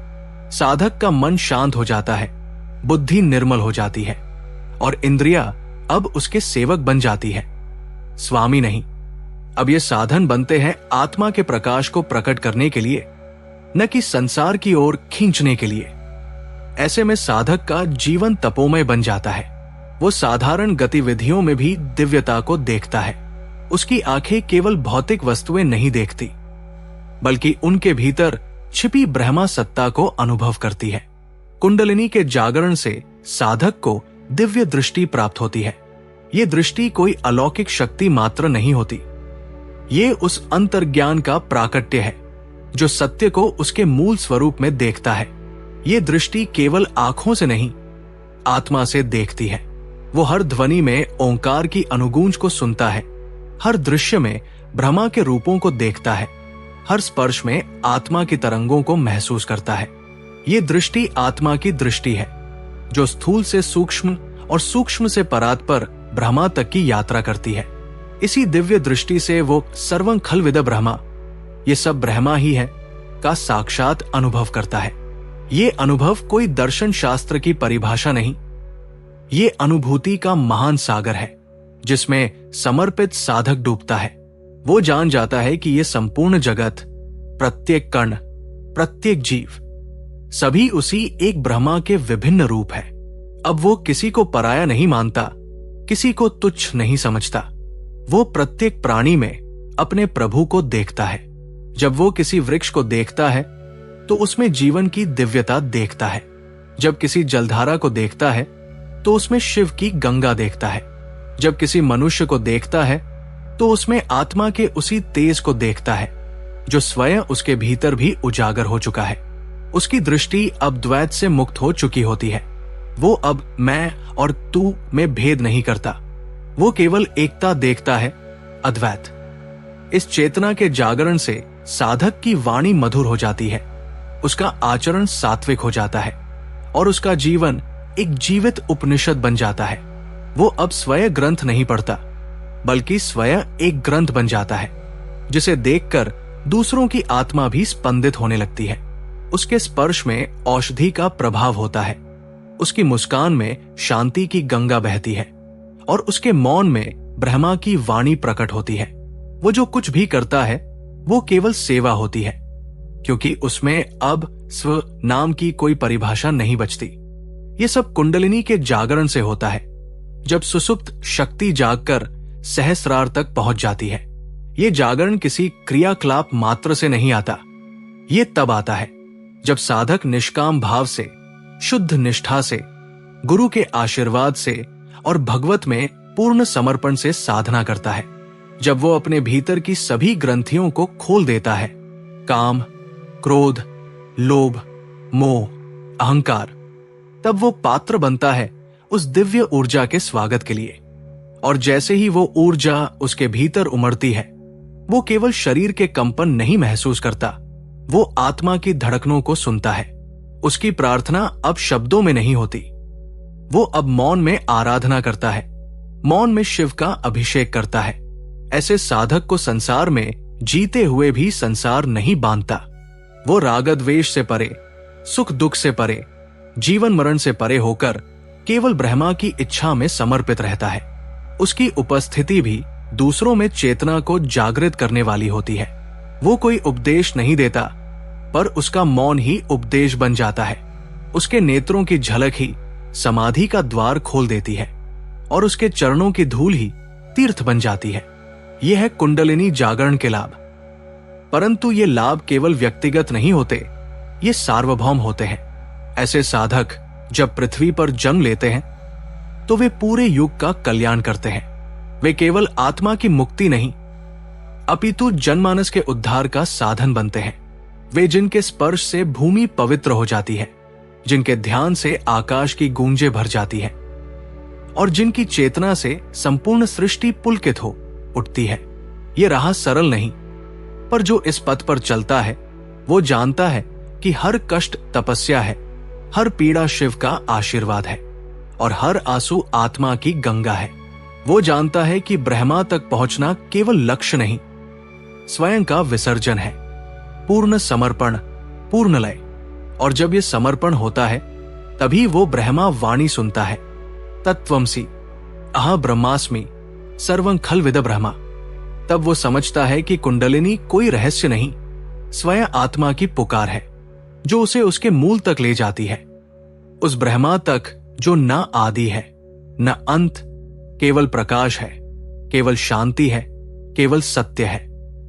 [SPEAKER 1] साधक का मन शांत हो जाता है, बुद्धि निर्मल हो जाती है और इंद्रिया अब उसके सेवक बन जाती है, स्वामी नहीं। अब ये साधन बनते हैं आत्मा के प्रकाश को प्रकट करने के लिए, न कि संसार की ओर खींचने के लिए। ऐसे में साधक का जीवन तपोमय बन जाता है। वो साधारण गतिविधियों में भी दिव्यता को देखता है। उसकी आंखें केवल भौतिक वस्तुएं नहीं देखती, बल्कि उनके भीतर छिपी ब्रह्मा सत्ता को अनुभव करती है। कुंडलिनी के जागरण से साधक को दिव्य दृष्टि प्राप्त होती है। ये दृष्टि कोई अलौकिक शक्ति मात्र नहीं होती, ये उस अंतर्ज्ञान का प्राकट्य है जो सत्य को उसके मूल स्वरूप में देखता है। ये दृष्टि केवल आंखों से नहीं, आत्मा से देखती है। वो हर ध्वनि में ओंकार की अनुगूंज को सुनता है, हर दृश्य में ब्रह्मा के रूपों को देखता है, हर स्पर्श में आत्मा की तरंगों को महसूस करता है। ये दृष्टि आत्मा की दृष्टि है जो स्थूल से सूक्ष्म और सूक्ष्म से परात्पर ब्रह्मा तक की यात्रा करती है। इसी दिव्य दृष्टि से वो सर्वं खलविद ब्रह्मा, ये सब ब्रह्मा ही है, का साक्षात अनुभव करता है। ये अनुभव कोई दर्शन शास्त्र की परिभाषा नहीं, ये अनुभूति का महान सागर है जिसमें समर्पित साधक डूबता है। वो जान जाता है कि ये संपूर्ण जगत, प्रत्येक कण, प्रत्येक जीव, सभी उसी एक ब्रह्मा के विभिन्न रूप है। अब वो किसी को पराया नहीं मानता, किसी को तुच्छ नहीं समझता। वो प्रत्येक प्राणी में अपने प्रभु को देखता है। जब वो किसी वृक्ष को देखता है तो उसमें जीवन की दिव्यता देखता है। जब किसी जलधारा को देखता है तो उसमें शिव की गंगा देखता है। जब किसी मनुष्य को देखता है तो उसमें आत्मा के उसी तेज को देखता है जो स्वयं उसके भीतर भी उजागर हो चुका है। उसकी दृष्टि अब द्वैत से मुक्त हो चुकी होती है। वो अब मैं और तू में भेद नहीं करता, वो केवल एकता देखता है, अद्वैत। इस चेतना के जागरण से साधक की वाणी मधुर हो जाती है, उसका आचरण सात्विक हो जाता है और उसका जीवन एक जीवित उपनिषद बन जाता है। वो अब स्वयं ग्रंथ नहीं पढ़ता, बल्कि स्वयं एक ग्रंथ बन जाता है जिसे देखकर दूसरों की आत्मा भी स्पंदित होने लगती है। उसके स्पर्श में औषधि का प्रभाव होता है, उसकी मुस्कान में शांति की गंगा बहती है और उसके मौन में ब्रह्मा की वाणी प्रकट होती है। वो जो कुछ भी करता है वो केवल सेवा होती है, क्योंकि उसमें अब स्व नाम की कोई परिभाषा नहीं बचती। ये सब कुंडलिनी के जागरण से होता है। जब सुसुप्त शक्ति जागकर सहस्रार तक पहुंच जाती है, ये जागरण किसी क्रियाकलाप मात्र से नहीं आता। ये तब आता है जब साधक निष्काम भाव से, शुद्ध निष्ठा से, गुरु के आशीर्वाद से और भगवत में पूर्ण समर्पण से साधना करता है। जब वो अपने भीतर की सभी ग्रंथियों को खोल देता है, काम, क्रोध, लोभ, मोह, अहंकार, तब वो पात्र बनता है उस दिव्य ऊर्जा के स्वागत के लिए। और जैसे ही वो ऊर्जा उसके भीतर उमड़ती है, वो केवल शरीर के कंपन नहीं महसूस करता, वो आत्मा की धड़कनों को सुनता है। उसकी प्रार्थना अब शब्दों में नहीं होती, वो अब मौन में आराधना करता है, मौन में शिव का अभिषेक करता है। ऐसे साधक को संसार में जीते हुए भी संसार नहीं बांधता। वो रागद्वेष से परे, सुख दुख से परे, जीवन मरण से परे होकर केवल ब्रह्मा की इच्छा में समर्पित रहता है। उसकी उपस्थिति भी दूसरों में चेतना को जागृत करने वाली होती है। वो कोई उपदेश नहीं देता, पर उसका मौन ही उपदेश बन जाता है। उसके नेत्रों की झलक ही समाधि का द्वार खोल देती है और उसके चरणों की धूल ही तीर्थ बन जाती है। यह है कुंडलिनी जागरण के लाभ। परंतु ये लाभ केवल व्यक्तिगत नहीं होते, ये सार्वभौम होते हैं। ऐसे साधक जब पृथ्वी पर जन्म लेते हैं तो वे पूरे युग का कल्याण करते हैं। वे केवल आत्मा की मुक्ति नहीं, अपितु जनमानस के उद्धार का साधन बनते हैं। वे जिनके स्पर्श से भूमि पवित्र हो जाती है, जिनके ध्यान से आकाश की गूंजें भर जाती है और जिनकी चेतना से संपूर्ण सृष्टि पुलकित हो उठती है। ये राह सरल नहीं, पर जो इस पथ पर चलता है वो जानता है कि हर कष्ट तपस्या है, हर पीड़ा शिव का आशीर्वाद है और हर आंसू आत्मा की गंगा है। वो जानता है कि ब्रह्मा तक पहुंचना केवल लक्ष्य नहीं, स्वयं का विसर्जन है, पूर्ण समर्पण, पूर्ण लय। और जब ये समर्पण होता है तभी वो ब्रह्मा वाणी सुनता है, तत्त्वमसि अह ब्रह्मास्मि सर्वं खल्विद ब्रह्मा। तब वो समझता है कि कुंडलिनी कोई रहस्य नहीं, स्वयं आत्मा की पुकार है जो उसे उसके मूल तक ले जाती है, उस ब्रह्मा तक जो न आदि है न अंत, केवल प्रकाश है, केवल शांति है, केवल सत्य है।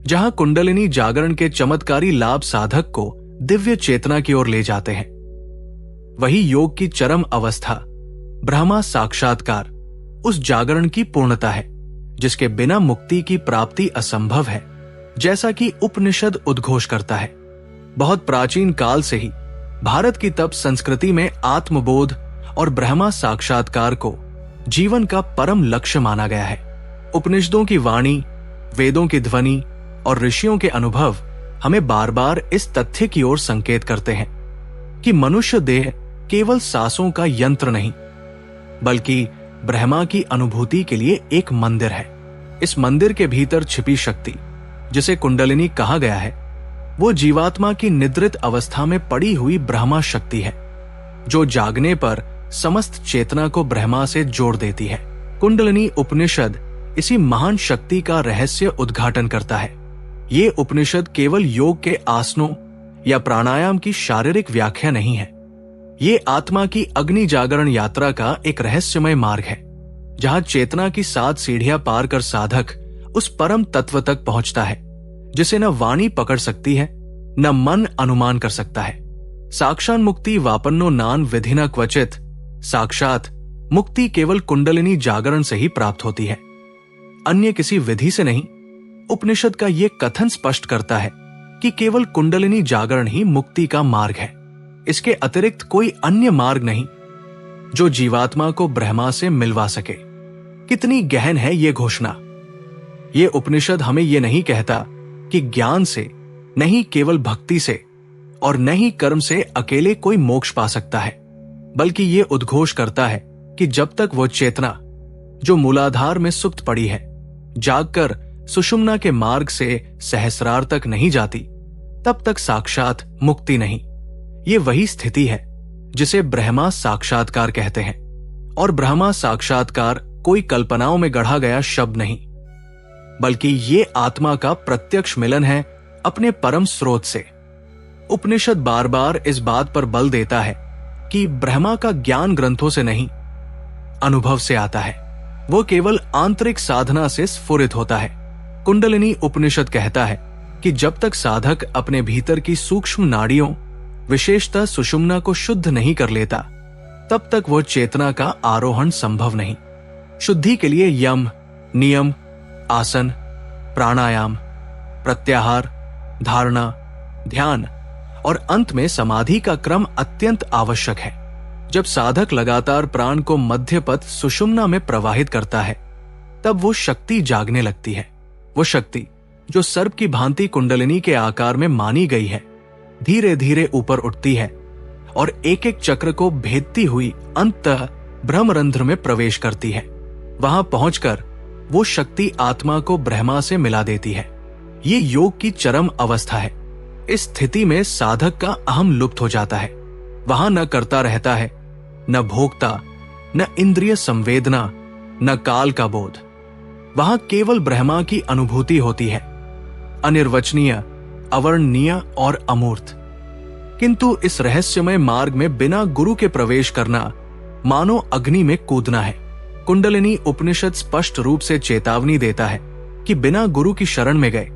[SPEAKER 1] जहां कुंडलिनी जागरण के चमत्कारी लाभ साधक को दिव्य चेतना की ओर ले जाते हैं, वही योग की चरम अवस्था, ब्रह्मा साक्षात्कार, उस जागरण की पूर्णता है जिसके बिना मुक्ति की प्राप्ति असंभव है, जैसा कि उपनिषद उद्घोष करता है। बहुत प्राचीन काल से ही भारत की तप संस्कृति में आत्मबोध और ब्रह्मा साक्षात्कार को जीवन का परम लक्ष्य माना गया है। उपनिषदों की वाणी, वेदों की ध्वनि और ऋषियों के अनुभव हमें बार बार इस तथ्य की ओर संकेत करते हैं कि मनुष्य देह केवल सांसों का यंत्र नहीं, बल्कि ब्रह्मा की अनुभूति के लिए एक मंदिर है। इस मंदिर के भीतर छिपी शक्ति, जिसे कुंडलिनी कहा गया है, वो जीवात्मा की निद्रित अवस्था में पड़ी हुई ब्रह्मा शक्ति है, जो जागने पर समस्त चेतना को ब्रह्मा से जोड़ देती है। कुंडलिनी उपनिषद इसी महान शक्ति का रहस्य उद्घाटन करता है। ये उपनिषद केवल योग के आसनों या प्राणायाम की शारीरिक व्याख्या नहीं है, ये आत्मा की अग्नि जागरण यात्रा का एक रहस्यमय मार्ग है, जहां चेतना की 7 सीढ़ियां पार कर साधक उस परम तत्व तक पहुंचता है जिसे न वाणी पकड़ सकती है, न मन अनुमान कर सकता है। साक्षात मुक्ति वापन्नो नान विधिना क्वचित, साक्षात मुक्ति केवल कुंडलिनी जागरण से ही प्राप्त होती है, अन्य किसी विधि से नहीं। उपनिषद का यह कथन स्पष्ट करता है कि केवल कुंडलिनी जागरण ही मुक्ति का मार्ग है। इसके अतिरिक्त कोई अन्य मार्ग नहीं जो जीवात्मा को ब्रह्मा से मिलवा सके। कितनी गहन है यह घोषणा। यह उपनिषद हमें यह नहीं कहता कि ज्ञान से, नहीं केवल भक्ति से और न ही कर्म से अकेले कोई मोक्ष पा सकता है, बल्कि यह उद्घोष करता है कि जब तक वो चेतना जो मूलाधार में सुप्त पड़ी है जागकर सुषुम्ना के मार्ग से सहस्रार तक नहीं जाती, तब तक साक्षात मुक्ति नहीं। ये वही स्थिति है जिसे ब्रह्मा साक्षात्कार कहते हैं। और ब्रह्मा साक्षात्कार कोई कल्पनाओं में गढ़ा गया शब्द नहीं, बल्कि ये आत्मा का प्रत्यक्ष मिलन है अपने परम स्रोत से। उपनिषद बार बार इस बात पर बल देता है कि ब्रह्मा का ज्ञान ग्रंथों से नहीं, अनुभव से आता है। वो केवल आंतरिक साधना से स्फुरित होता है। कुंडलिनी उपनिषद कहता है कि जब तक साधक अपने भीतर की सूक्ष्म नाड़ियों, विशेषतः सुषुम्ना को शुद्ध नहीं कर लेता, तब तक वो चेतना का आरोहण संभव नहीं। शुद्धि के लिए यम, नियम, आसन, प्राणायाम, प्रत्याहार, धारणा, ध्यान और अंत में समाधि का क्रम अत्यंत आवश्यक है। जब साधक लगातार प्राण को मध्य पथ सुषुम्ना में प्रवाहित करता है, तब वो शक्ति जागने लगती है। वो शक्ति जो सर्प की भांति कुंडलिनी के आकार में मानी गई है, धीरे धीरे ऊपर उठती है और एक एक चक्र को भेदती हुई अंततः ब्रह्मरंध्र में प्रवेश करती है। वहां पहुंचकर वो शक्ति आत्मा को ब्रह्मा से मिला देती है। ये योग की चरम अवस्था है। इस स्थिति में साधक का अहम लुप्त हो जाता है। वहां न करता रहता है, न भोक्ता, न इंद्रिय संवेदना, न काल का बोध। वहां केवल ब्रह्मा की अनुभूति होती है, अनिर्वचनीय, अवर्णनीय और अमूर्त। किंतु इस रहस्यमय मार्ग में बिना गुरु के प्रवेश करना मानो अग्नि में कूदना है। कुंडलिनी उपनिषद स्पष्ट रूप से चेतावनी देता है कि बिना गुरु की शरण में गए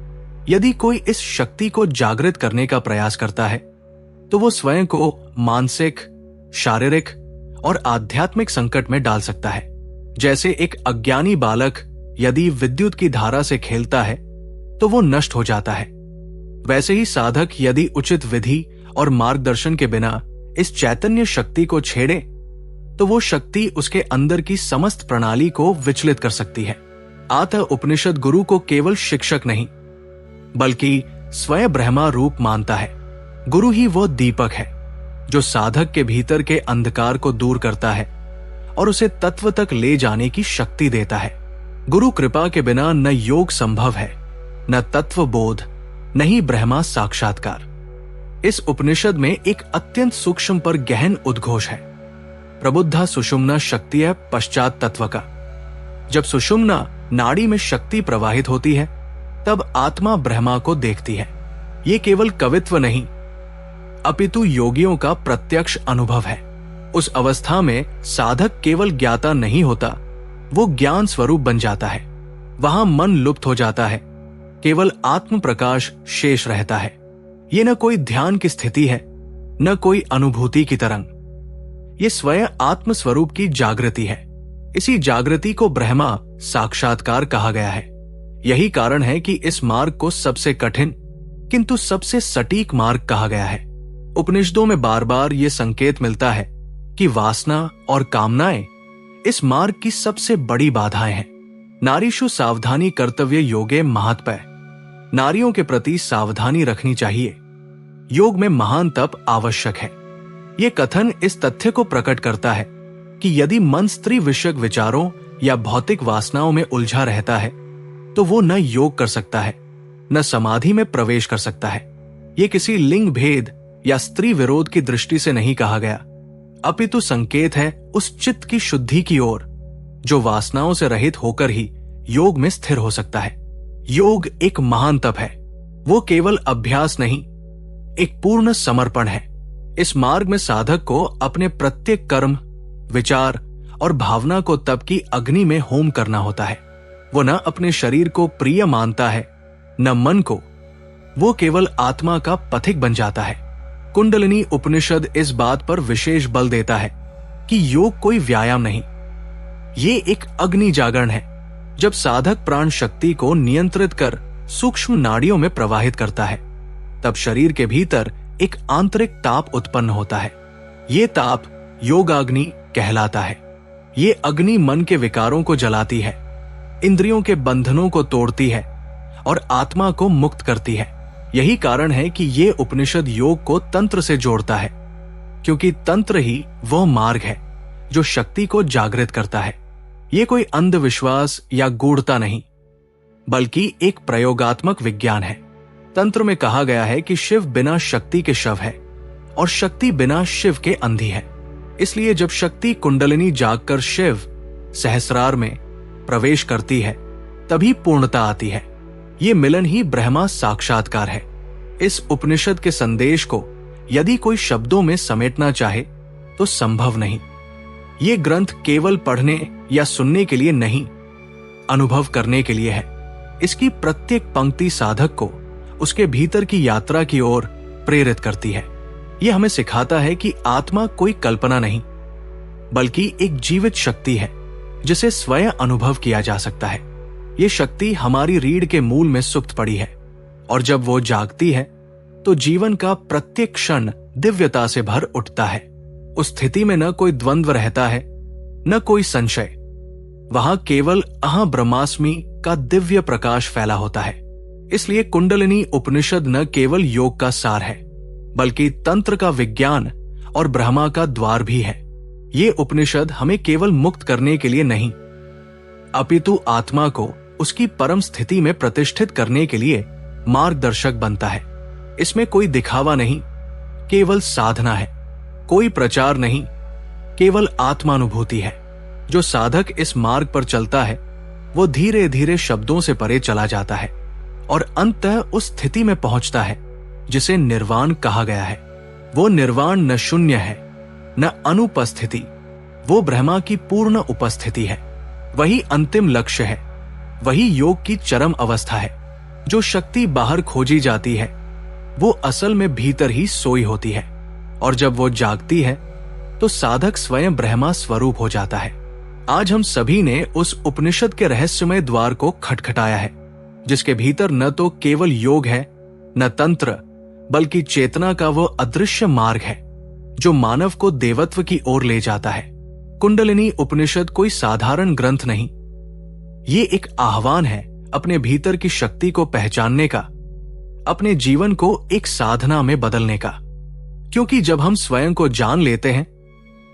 [SPEAKER 1] यदि कोई इस शक्ति को जागृत करने का प्रयास करता है, तो वो स्वयं को मानसिक, शारीरिक और आध्यात्मिक संकट में डाल सकता है। जैसे एक अज्ञानी बालक यदि विद्युत की धारा से खेलता है तो वो नष्ट हो जाता है, वैसे ही साधक यदि उचित विधि और मार्गदर्शन के बिना इस चैतन्य शक्ति को छेड़े तो वो शक्ति उसके अंदर की समस्त प्रणाली को विचलित कर सकती है। अतः उपनिषद गुरु को केवल शिक्षक नहीं, बल्कि स्वयं ब्रह्मा रूप मानता है। गुरु ही वो दीपक है जो साधक के भीतर के अंधकार को दूर करता है और उसे तत्व तक ले जाने की शक्ति देता है। गुरु कृपा के बिना न योग संभव है, न तत्व बोध, न ही ब्रह्मा साक्षात्कार। इस उपनिषद में एक अत्यंत सूक्ष्म पर गहन उद्घोष है। प्रबुद्धा सुषुम्ना शक्ति है पश्चात तत्व का। जब सुषुम्ना नाड़ी में शक्ति प्रवाहित होती है, तब आत्मा ब्रह्मा को देखती है। ये केवल कवित्व नहीं, अपितु योगियों का प्रत्यक्ष अनुभव है। उस अवस्था में साधक केवल ज्ञाता नहीं होता, वो ज्ञान स्वरूप बन जाता है। वहां मन लुप्त हो जाता है, केवल आत्म प्रकाश शेष रहता है। ये न कोई ध्यान की स्थिति है, न कोई अनुभूति की तरंग। ये स्वयं आत्म स्वरूप की जागृति है। इसी जागृति को ब्रह्मा साक्षात्कार कहा गया है। यही कारण है कि इस मार्ग को सबसे कठिन किंतु सबसे सटीक मार्ग कहा गया है। उपनिषदों में बार बार ये संकेत मिलता है कि वासना और कामनाएं इस मार्ग की सबसे बड़ी बाधाएं हैं। नारीषु सावधानी कर्तव्य योगे महात्पय। नारियों के प्रति सावधानी रखनी चाहिए। योग में महान तप आवश्यक है। ये कथन इस तथ्य को प्रकट करता है कि यदि मन स्त्री विषयक विचारों या भौतिक वासनाओं में उलझा रहता है, तो वो न योग कर सकता है, न समाधि में प्रवेश कर सकता है। ये किसी लिंग भेद या स्त्री विरोध की दृष्टि से नहीं कहा गया, अपितु संकेत है उस चित्त की शुद्धि की ओर जो वासनाओं से रहित होकर ही योग में स्थिर हो सकता है। योग एक महान तप है। वो केवल अभ्यास नहीं, एक पूर्ण समर्पण है। इस मार्ग में साधक को अपने प्रत्येक कर्म, विचार और भावना को तप की अग्नि में होम करना होता है। वो न अपने शरीर को प्रिय मानता है, न मन को। वो केवल आत्मा का पथिक बन जाता है। कुंडलिनी उपनिषद इस बात पर विशेष बल देता है कि योग कोई व्यायाम नहीं, ये एक अग्नि जागरण है। जब साधक प्राण शक्ति को नियंत्रित कर सूक्ष्म नाड़ियों में प्रवाहित करता है, तब शरीर के भीतर एक आंतरिक ताप उत्पन्न होता है। ये ताप योगाग्नि कहलाता है। ये अग्नि मन के विकारों को जलाती है, इंद्रियों के बंधनों को तोड़ती है और आत्मा को मुक्त करती है। यही कारण है कि ये उपनिषद योग को तंत्र से जोड़ता है, क्योंकि तंत्र ही वह मार्ग है जो शक्ति को जागृत करता है। ये कोई अंधविश्वास या गूढ़ता नहीं, बल्कि एक प्रयोगात्मक विज्ञान है। तंत्र में कहा गया है कि शिव बिना शक्ति के शव है और शक्ति बिना शिव के अंधी है। इसलिए जब शक्ति कुंडलिनी जागकर शिव सहस्रार में प्रवेश करती है, तभी पूर्णता आती है। ये मिलन ही ब्रह्मा साक्षात्कार है। इस उपनिषद के संदेश को यदि कोई शब्दों में समेटना चाहे तो संभव नहीं। ये ग्रंथ केवल पढ़ने या सुनने के लिए नहीं, अनुभव करने के लिए है। इसकी प्रत्येक पंक्ति साधक को उसके भीतर की यात्रा की ओर प्रेरित करती है। यह हमें सिखाता है कि आत्मा कोई कल्पना नहीं, बल्कि एक जीवित शक्ति है जिसे स्वयं अनुभव किया जा सकता है। ये शक्ति हमारी रीढ़ के मूल में सुप्त पड़ी है, और जब वो जागती है तो जीवन का प्रत्येक क्षण दिव्यता से भर उठता है। उस स्थिति में न कोई द्वंद्व रहता है, न कोई संशय। वहां केवल अहं ब्रह्मास्मि का दिव्य प्रकाश फैला होता है। इसलिए कुंडलिनी उपनिषद न केवल योग का सार है, बल्कि तंत्र का विज्ञान और ब्रह्मा का द्वार भी है। ये उपनिषद हमें केवल मुक्त करने के लिए नहीं, अपितु आत्मा को उसकी परम स्थिति में प्रतिष्ठित करने के लिए मार्गदर्शक बनता है। इसमें कोई दिखावा नहीं, केवल साधना है। कोई प्रचार नहीं, केवल आत्मानुभूति है। जो साधक इस मार्ग पर चलता है, वो धीरे धीरे शब्दों से परे चला जाता है और अंततः उस स्थिति में पहुंचता है जिसे निर्वाण कहा गया है। वो निर्वाण न शून्य है, न अनुपस्थिति, वो ब्रह्मा की पूर्ण उपस्थिति है। वही अंतिम लक्ष्य है, वही योग की चरम अवस्था है। जो शक्ति बाहर खोजी जाती है, वो असल में भीतर ही सोई होती है, और जब वो जागती है तो साधक स्वयं ब्रह्मा स्वरूप हो जाता है। आज हम सभी ने उस उपनिषद के रहस्यमय द्वार को खटखटाया है, जिसके भीतर न तो केवल योग है, न तंत्र, बल्कि चेतना का वो अदृश्य मार्ग है जो मानव को देवत्व की ओर ले जाता है। कुंडलिनी उपनिषद कोई साधारण ग्रंथ नहीं, ये एक आह्वान है अपने भीतर की शक्ति को पहचानने का, अपने जीवन को एक साधना में बदलने का। क्योंकि जब हम स्वयं को जान लेते हैं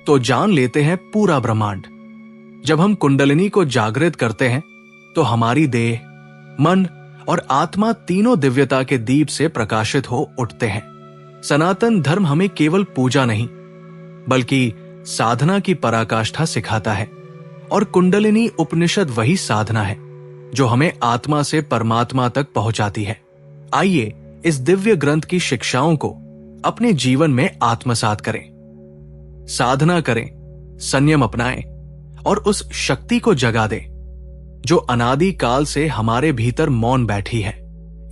[SPEAKER 1] तो जान लेते हैं पूरा ब्रह्मांड। जब हम कुंडलिनी को जागृत करते हैं तो हमारी देह, मन और आत्मा तीनों दिव्यता के दीप से प्रकाशित हो उठते हैं। सनातन धर्म हमें केवल पूजा नहीं, बल्कि साधना की पराकाष्ठा सिखाता है, और कुंडलिनी उपनिषद वही साधना है जो हमें आत्मा से परमात्मा तक पहुंचाती है। आइए इस दिव्य ग्रंथ की शिक्षाओं को अपने जीवन में आत्मसात करें, साधना करें, संयम अपनाएं और उस शक्ति को जगा दें जो अनादि काल से हमारे भीतर मौन बैठी है।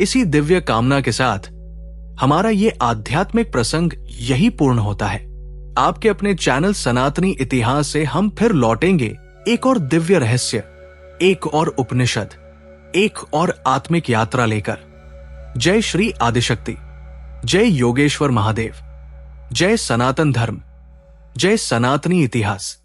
[SPEAKER 1] इसी दिव्य कामना के साथ हमारा ये आध्यात्मिक प्रसंग यही पूर्ण होता है। आपके अपने चैनल सनातनी इतिहास से हम फिर लौटेंगे एक और दिव्य रहस्य, एक और उपनिषद, एक और आत्मिक यात्रा लेकर। जय श्री आदिशक्ति, जय योगेश्वर महादेव, जय सनातन धर्म, जय सनातनी इतिहास।